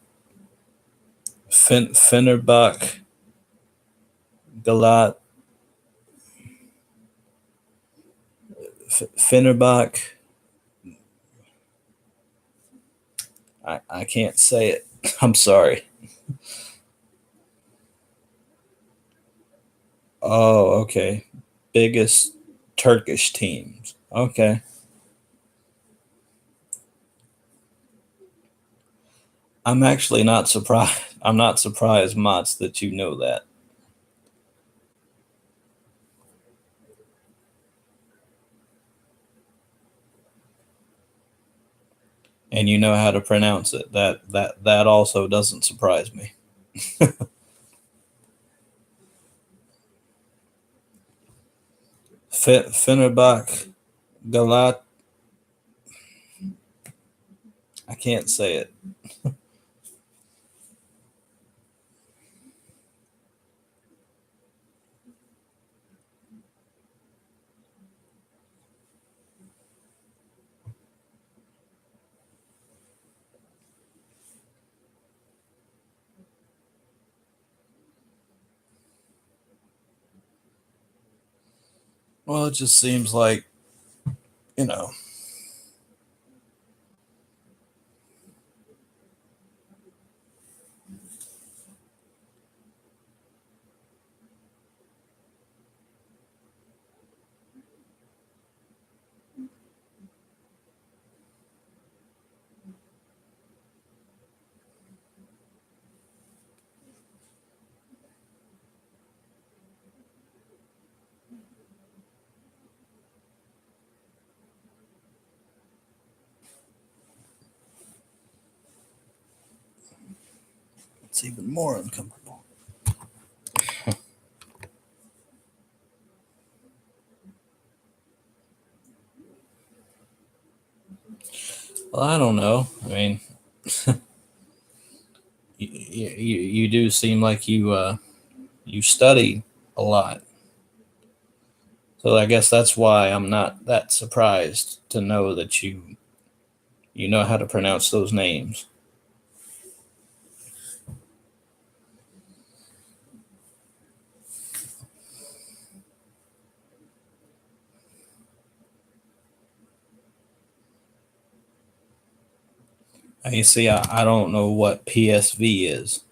Fenerbach Galat. Fenerbach. I can't say it. I'm sorry. Oh, okay. Biggest Turkish teams. Okay. I'm actually not surprised. I'm not surprised, Mats, that you know that. And you know how to pronounce it. That also doesn't surprise me. Fenerbach Galat. I can't say it. Well, it just seems like you know. even more uncomfortable. Well, I don't know. I mean, you do seem like you study a lot. So I guess that's why I'm not that surprised to know that you know how to pronounce those names. You see, I don't know what PSV is.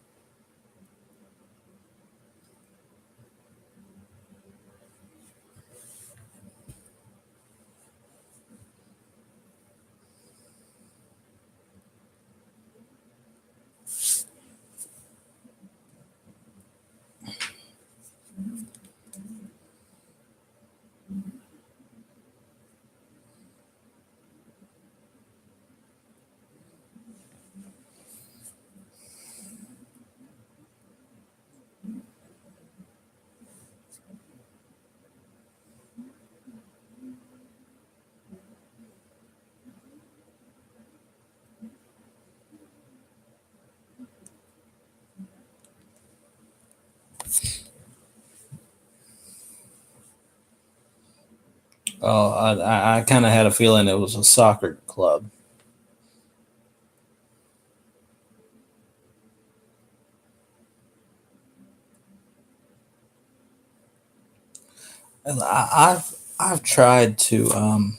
Oh, I kind of had a feeling it was a soccer club. And I've tried to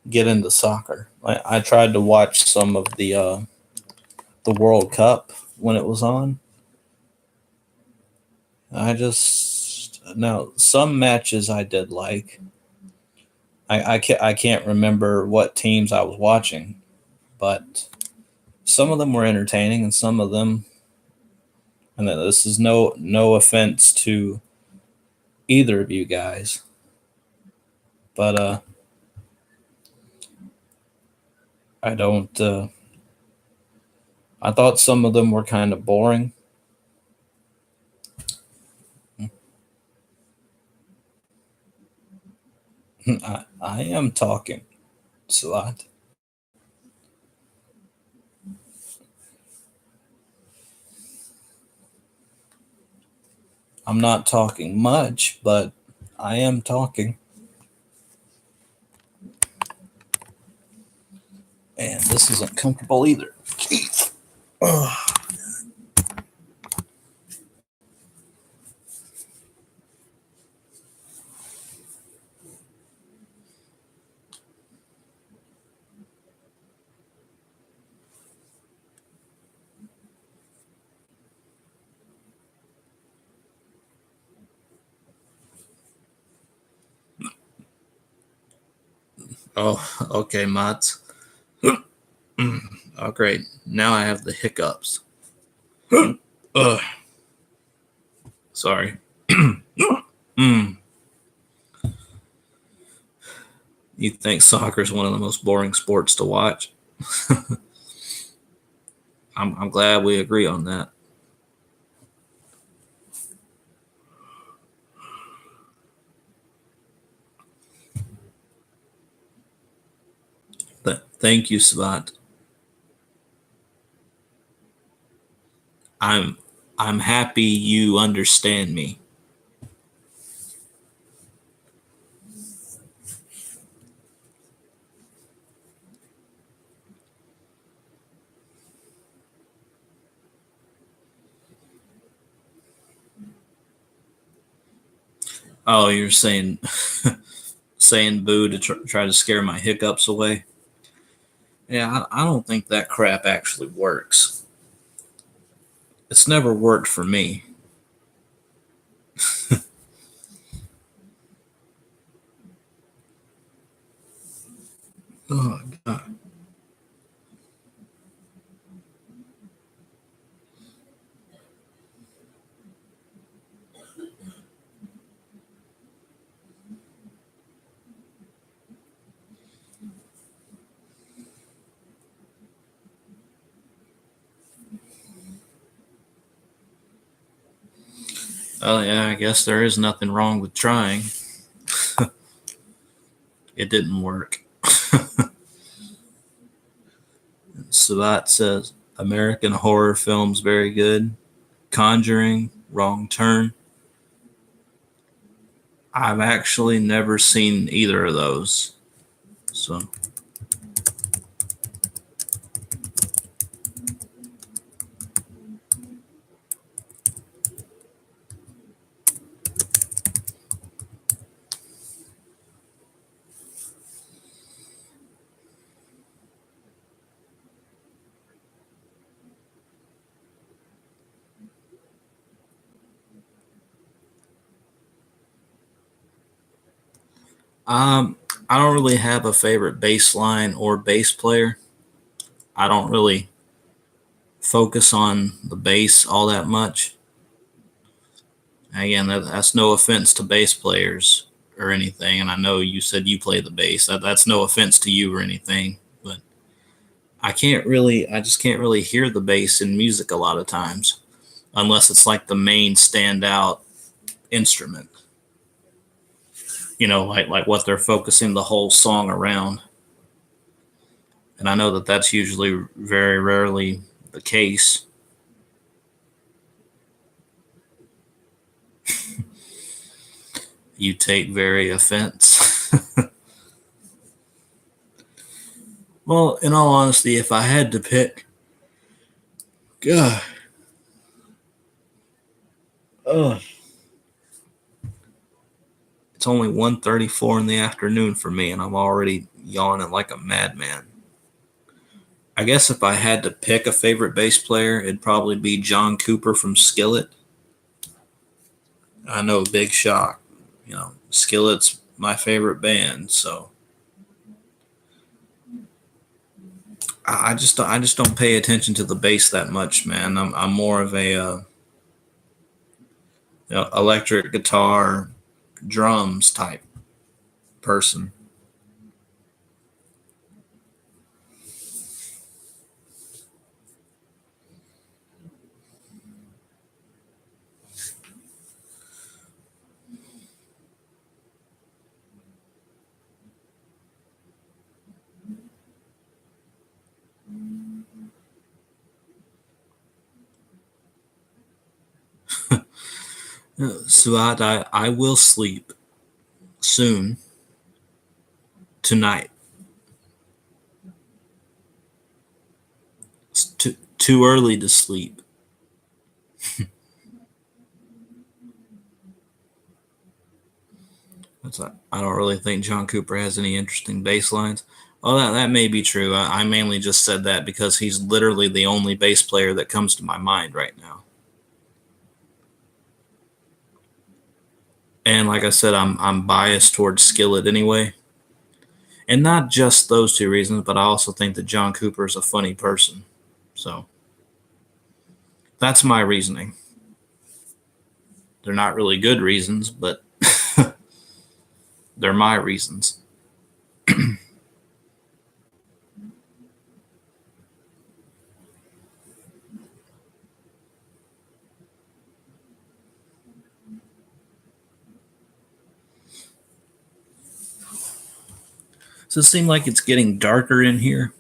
get into soccer. I tried to watch some of the World Cup when it was on. I just now some matches I did like. I can't remember what teams I was watching, but some of them were entertaining, and some of them. And this is no offense to either of you guys, but I don't. I thought some of them were kind of boring. I am talking, Salat. I'm not talking much, but I am talking. And this isn't comfortable either. Keith. Oh, okay, Mats. Oh, great. Now I have the hiccups. Ugh. Sorry. Mm. You think soccer is one of the most boring sports to watch? I'm glad we agree on that. Thank you, Savat. I'm I'm happy you understand me. Oh, you're saying saying boo to try to scare my hiccups away? Yeah, I don't think that crap actually works. It's never worked for me. Oh God. Well, yeah, I guess there is nothing wrong with trying. It didn't work. Sabat says American horror films very good. Conjuring, Wrong Turn. I've actually never seen either of those. So um I don't really have a favorite bass line or bass player. I don't really focus on the bass all that much. Again, that's no offense to bass players or anything, and I know you said you play the bass. That's no offense to you or anything, but I just can't really hear the bass in music a lot of times, unless it's like the main standout instrument. Like what they're focusing the whole song around. And I know that that's usually very rarely the case. You take very offense. Well, in all honesty, if I had to pick, God, oh, it's only 1:34 in the afternoon for me, and I'm already yawning like a madman. I guess if I had to pick a favorite bass player, it'd probably be John Cooper from Skillet. I know, big shock. Skillet's my favorite band, so I just don't pay attention to the bass that much, man. I'm more of a electric guitar, drums type person. Suat, I will sleep soon tonight. It's too early to sleep. I don't really think John Cooper has any interesting bass lines. Well, that may be true. I mainly just said that because he's literally the only bass player that comes to my mind right now. And like I said, I'm biased towards Skillet anyway. And not just those two reasons, but I also think that John Cooper is a funny person. So that's my reasoning. They're not really good reasons, but they're my reasons. Does it seem like it's getting darker in here?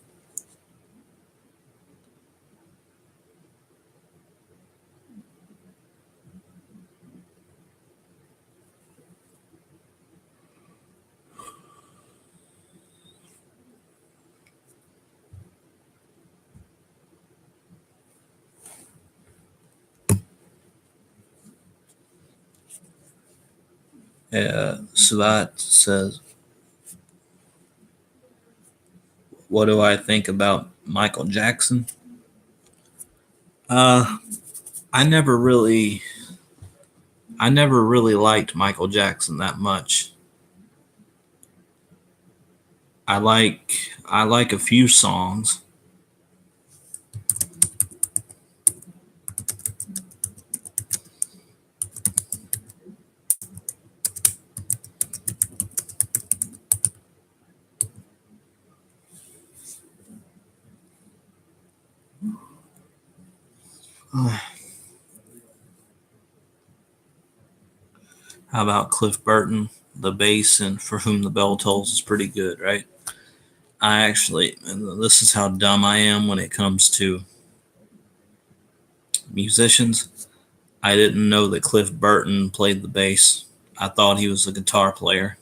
Suvat says, "What do I think about Michael Jackson?" Uh, I never really, I never really liked Michael Jackson that much. I like a few songs. How about Cliff Burton? The bass and For Whom the Bell Tolls is pretty good, right? I actually, and this is how dumb I am when it comes to musicians. I didn't know that Cliff Burton played the bass. I thought he was a guitar player.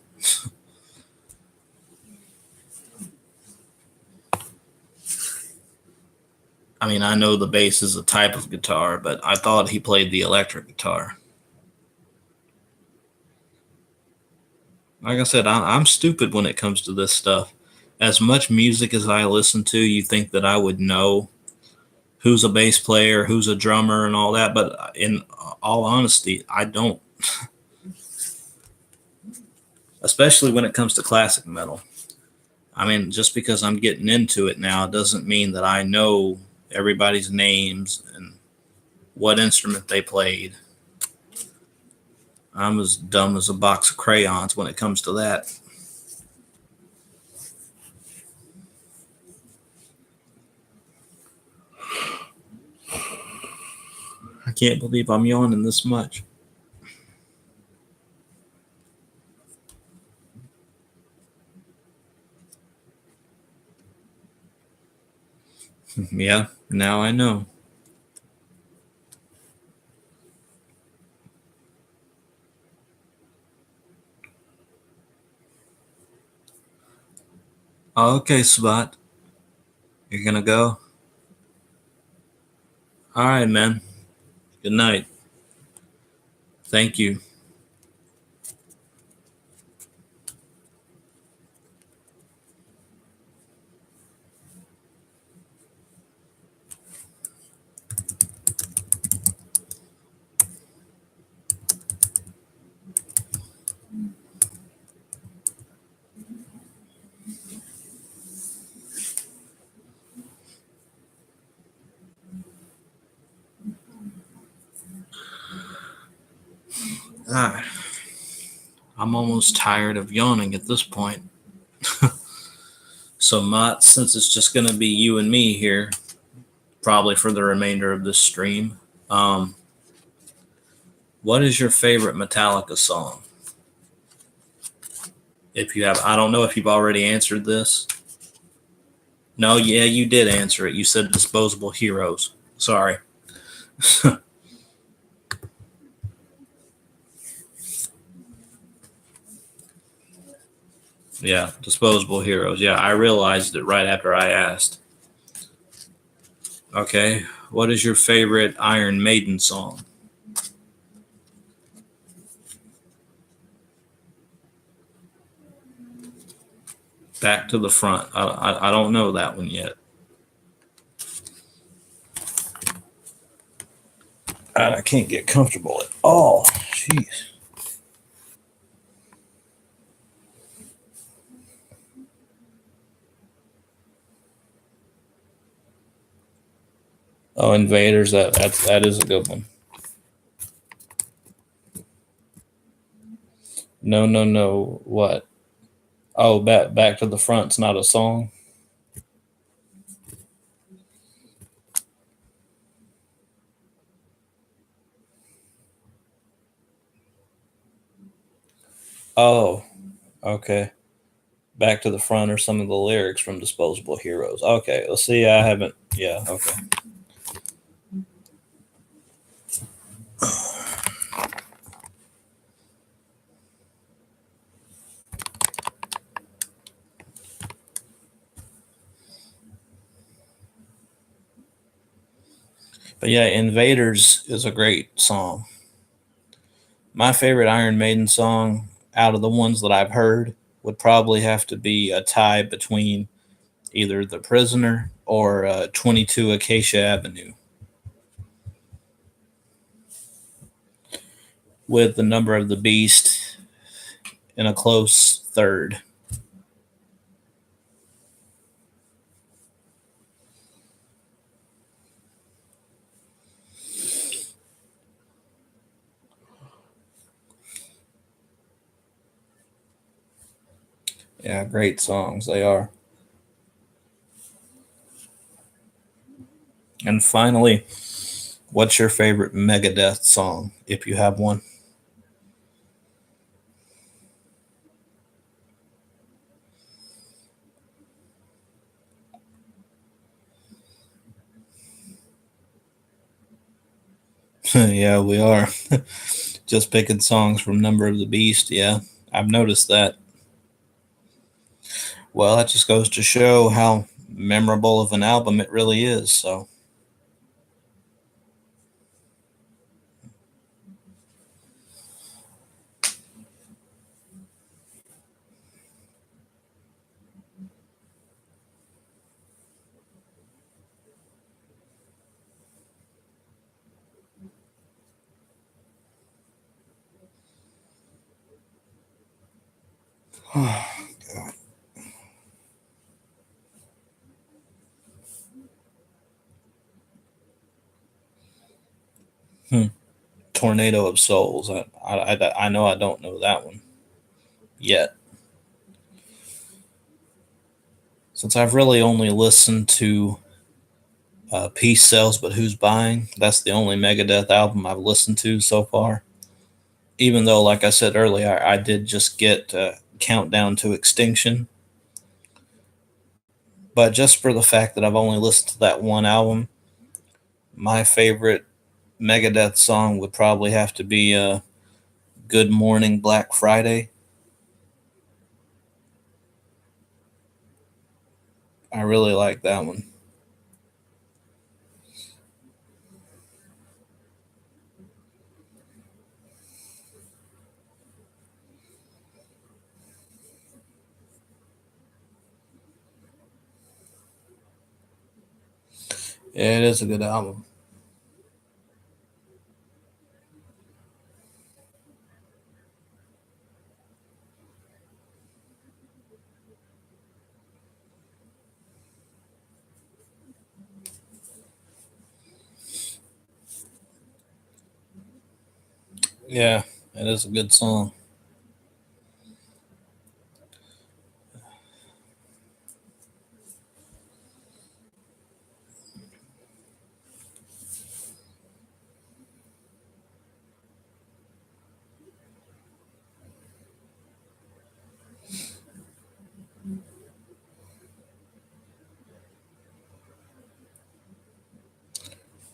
I mean, I know the bass is a type of guitar, but I thought he played the electric guitar. Like I said, I'm stupid when it comes to this stuff. As much music as I listen to, you think that I would know who's a bass player, who's a drummer, and all that, but in all honesty, I don't. Especially when it comes to classic metal. I mean, just because I'm getting into it now doesn't mean that I know everybody's names and what instrument they played. I'm as dumb as a box of crayons when it comes to that. I can't believe I'm yawning this much. Yeah, now I know. Okay, Spot. You're gonna go? All right, man. Good night. Thank you. All right. I'm almost tired of yawning at this point. So, Mott, since it's just going to be you and me here, probably for the remainder of this stream, what is your favorite Metallica song? If you have, I don't know if you've already answered this. No, yeah, you did answer it. You said Disposable Heroes. Sorry. Yeah, Disposable Heroes. Yeah, I realized it right after I asked. Okay, what is your favorite Iron Maiden song? Back to the Front. I don't know that one yet. I can't get comfortable at all. Jeez. Oh, Invaders. That is a good one. No, no, no. What? Oh, back to the Front's not a song. Oh, okay. Back to the Front are some of the lyrics from Disposable Heroes. Okay, let's see. I haven't. Yeah. Okay. But yeah, Invaders is a great song. My favorite Iron Maiden song out of the ones that I've heard would probably have to be a tie between either The Prisoner or 22 Acacia Avenue, with the Number of the Beast in a close third. Yeah, great songs they are. And finally, what's your favorite Megadeth song, if you have one? Yeah, we are. Just picking songs from Number of the Beast. Yeah, I've noticed that. Well, that just goes to show how memorable of an album it really is. So, hmm. Tornado of Souls. I know I don't know that one yet. Since I've really only listened to Peace Sells, but Who's Buying? That's the only Megadeth album I've listened to so far. Even though, like I said earlier, I did just get Countdown to Extinction. But just for the fact that I've only listened to that one album, my favorite Megadeth song would probably have to be Good Morning Black Friday. I really like that one. Yeah, it is a good album. Yeah, it is a good song.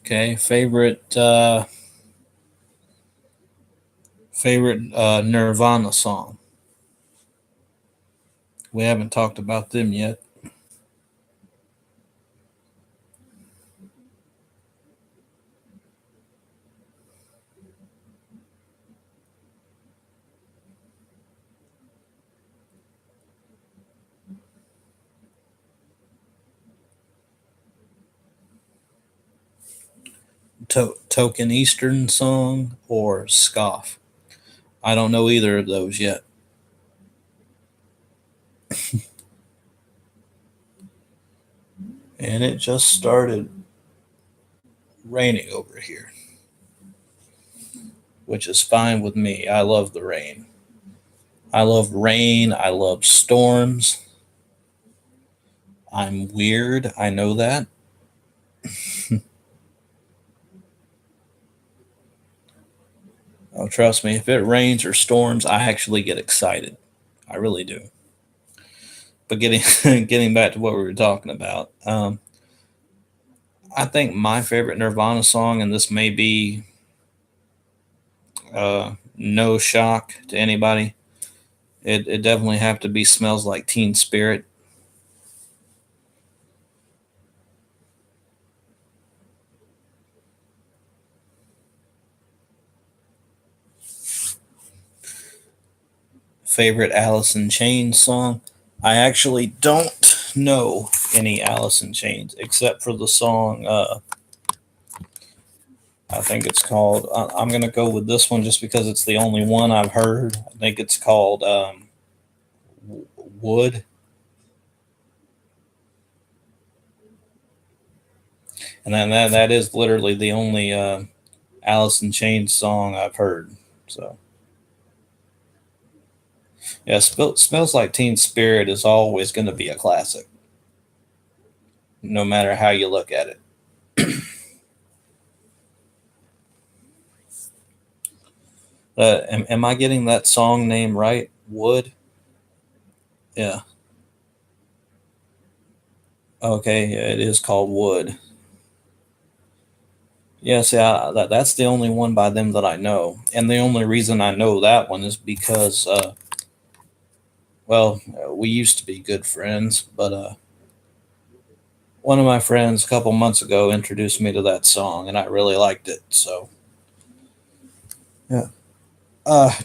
Okay, favorite Nirvana song. We haven't talked about them yet. Token Eastern song or Scoff. I don't know either of those yet. And it just started raining over here, which is fine with me. I love the rain. I love rain. I love storms. I'm weird. I know that. Oh, trust me, if it rains or storms, I actually get excited. I really do. But getting getting back to what we were talking about, I think my favorite Nirvana song, and this may be no shock to anybody, it definitely have to be "Smells Like Teen Spirit." Favorite Alice in Chains song, I actually don't know any Alice in Chains except for the song. I think it's called. I'm gonna go with this one just because it's the only one I've heard. I think it's called Wood, and then that is literally the only Alice in Chains song I've heard. So yeah, Smells Like Teen Spirit is always going to be a classic, no matter how you look at it. Am I getting that song name right? Wood. Yeah. Okay. Yeah, it is called Wood. Yeah, see, that's the only one by them that I know, and the only reason I know that one is because, we used to be good friends, but one of my friends a couple months ago introduced me to that song, and I really liked it. So, yeah.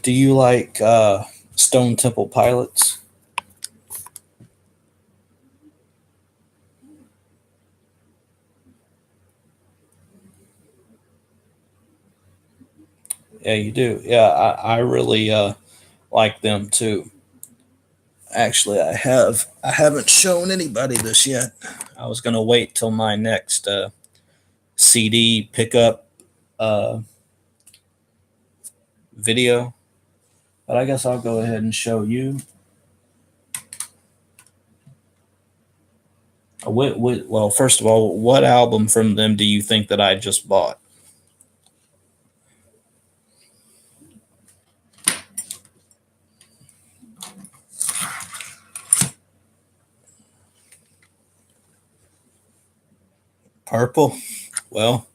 Do you like Stone Temple Pilots? Yeah, you do. Yeah, I really like them too. Actually, I have. I haven't shown anybody this yet. I was gonna wait till my next CD pickup uh, video, but I guess I'll go ahead and show you. Well, first of all, what album from them do you think that I just bought? Purple? Well,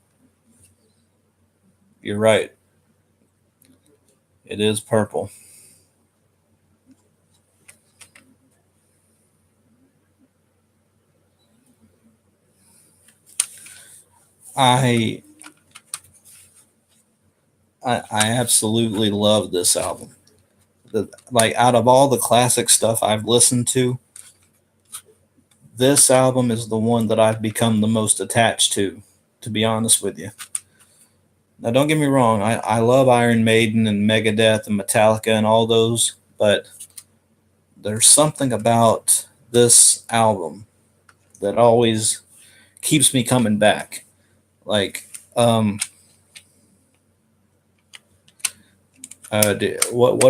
you're right. It is purple. I I absolutely love this album. Like out of all the classic stuff I've listened to, this album is the one that I've become the most attached to be honest with you. Now, don't get me wrong, I love Iron Maiden and Megadeth and Metallica and all those, but there's something about this album that always keeps me coming back. Like, what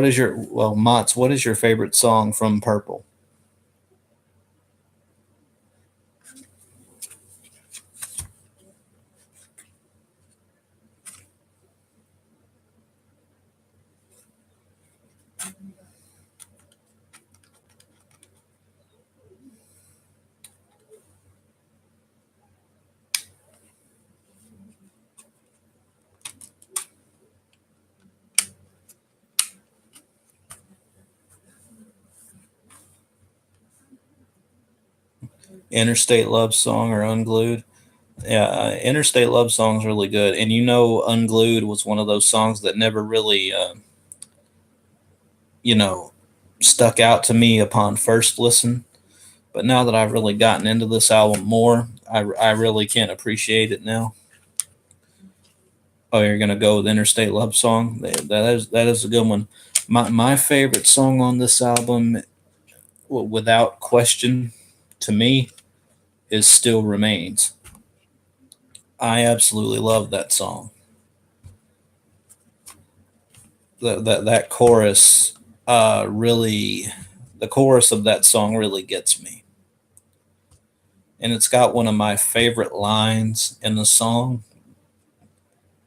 is your, well, Mott's, what is your favorite song from Purple? Interstate Love Song or Unglued? Yeah, Interstate Love Song's really good. And Unglued was one of those songs that never really, you know, stuck out to me upon first listen. But now that I've really gotten into this album more, I really can appreciate it now. Oh, you're gonna go with Interstate Love Song? That is a good one. My favorite song on this album, without question, to me, is Still Remains. I absolutely love that song. That chorus, really, the chorus of that song really gets me, and it's got one of my favorite lines in the song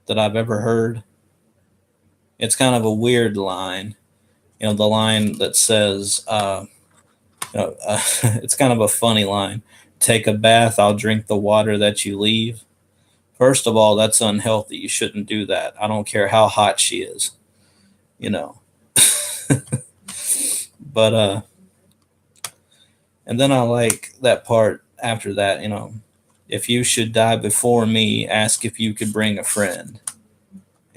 that I've ever heard. It's kind of a weird line, the line that says, it's kind of a funny line. Take a bath, I'll drink the water that you leave. First of all, that's unhealthy. You shouldn't do that. I don't care how hot she is, you know. But and then I like that part after that, if you should die before me, ask if you could bring a friend.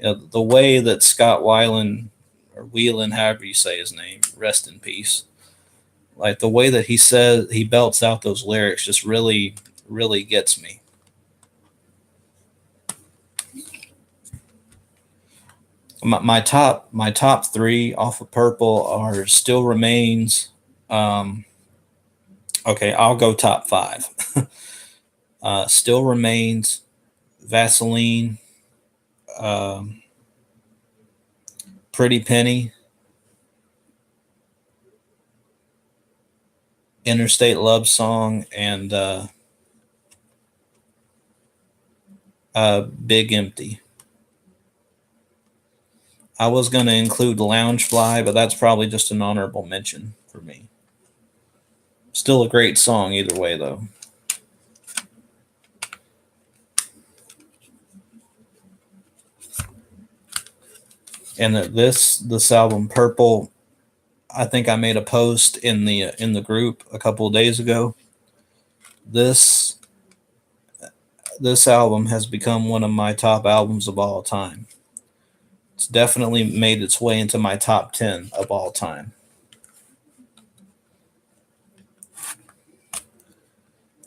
The way that Scott Weiland, or Whelan, however you say his name, rest in peace. Like the way that he belts out those lyrics just really, really gets me. My top three off of Purple are Still Remains. Um, okay, I'll go top five. Still Remains, Vaseline, um, Pretty Penny, Interstate Love Song, and Big Empty. I was going to include Loungefly, but that's probably just an honorable mention for me. Still a great song either way, though. And that this album Purple, I think I made a post in the group a couple of days ago. This this album has become one of my top albums of all time. It's definitely made its way into my top 10 of all time.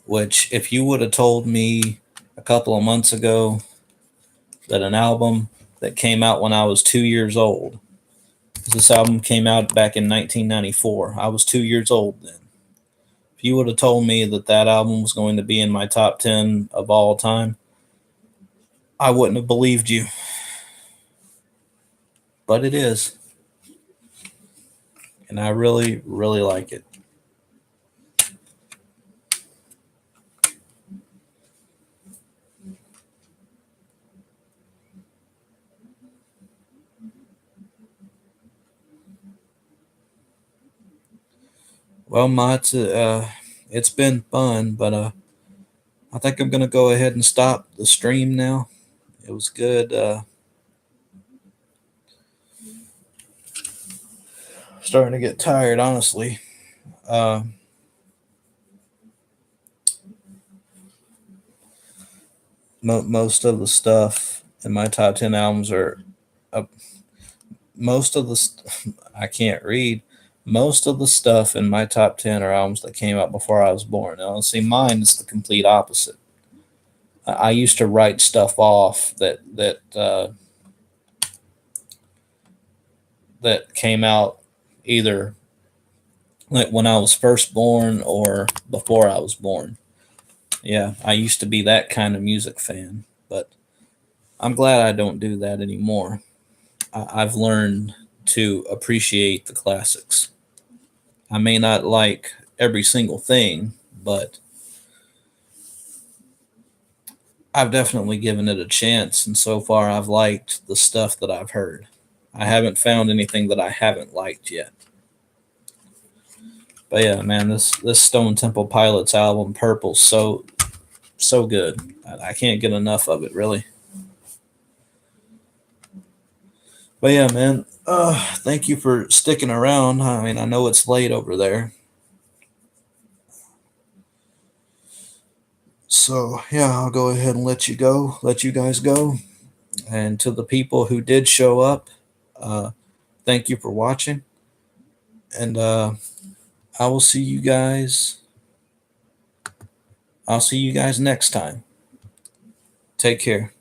Which, if you would have told me a couple of months ago that an album that came out when I was 2 years old, this album came out back in 1994. I was 2 years old then. If you would have told me that that album was going to be in my top 10 of all time, I wouldn't have believed you. But it is. And I really, really like it. Well, Ma, it's been fun, but I think I'm going to go ahead and stop the stream now. It was good. Starting to get tired, honestly. Most of the stuff in my top 10 albums are most of the I can't read. Most of the stuff in my top 10 are albums that came out before I was born. Now, see, mine is the complete opposite. I used to write stuff off that came out either like when I was first born or before I was born. Yeah, I used to be that kind of music fan, but I'm glad I don't do that anymore. I've learned to appreciate the classics. I may not like every single thing, but I've definitely given it a chance, and so far I've liked the stuff that I've heard. I haven't found anything that I haven't liked yet. But yeah, man, this Stone Temple Pilots album, Purple, so good. I can't get enough of it, really. But yeah, man, thank you for sticking around. I mean, I know it's late over there. So yeah, I'll go ahead and let you guys go. And to the people who did show up, thank you for watching. And I will see you guys. I'll see you guys next time. Take care.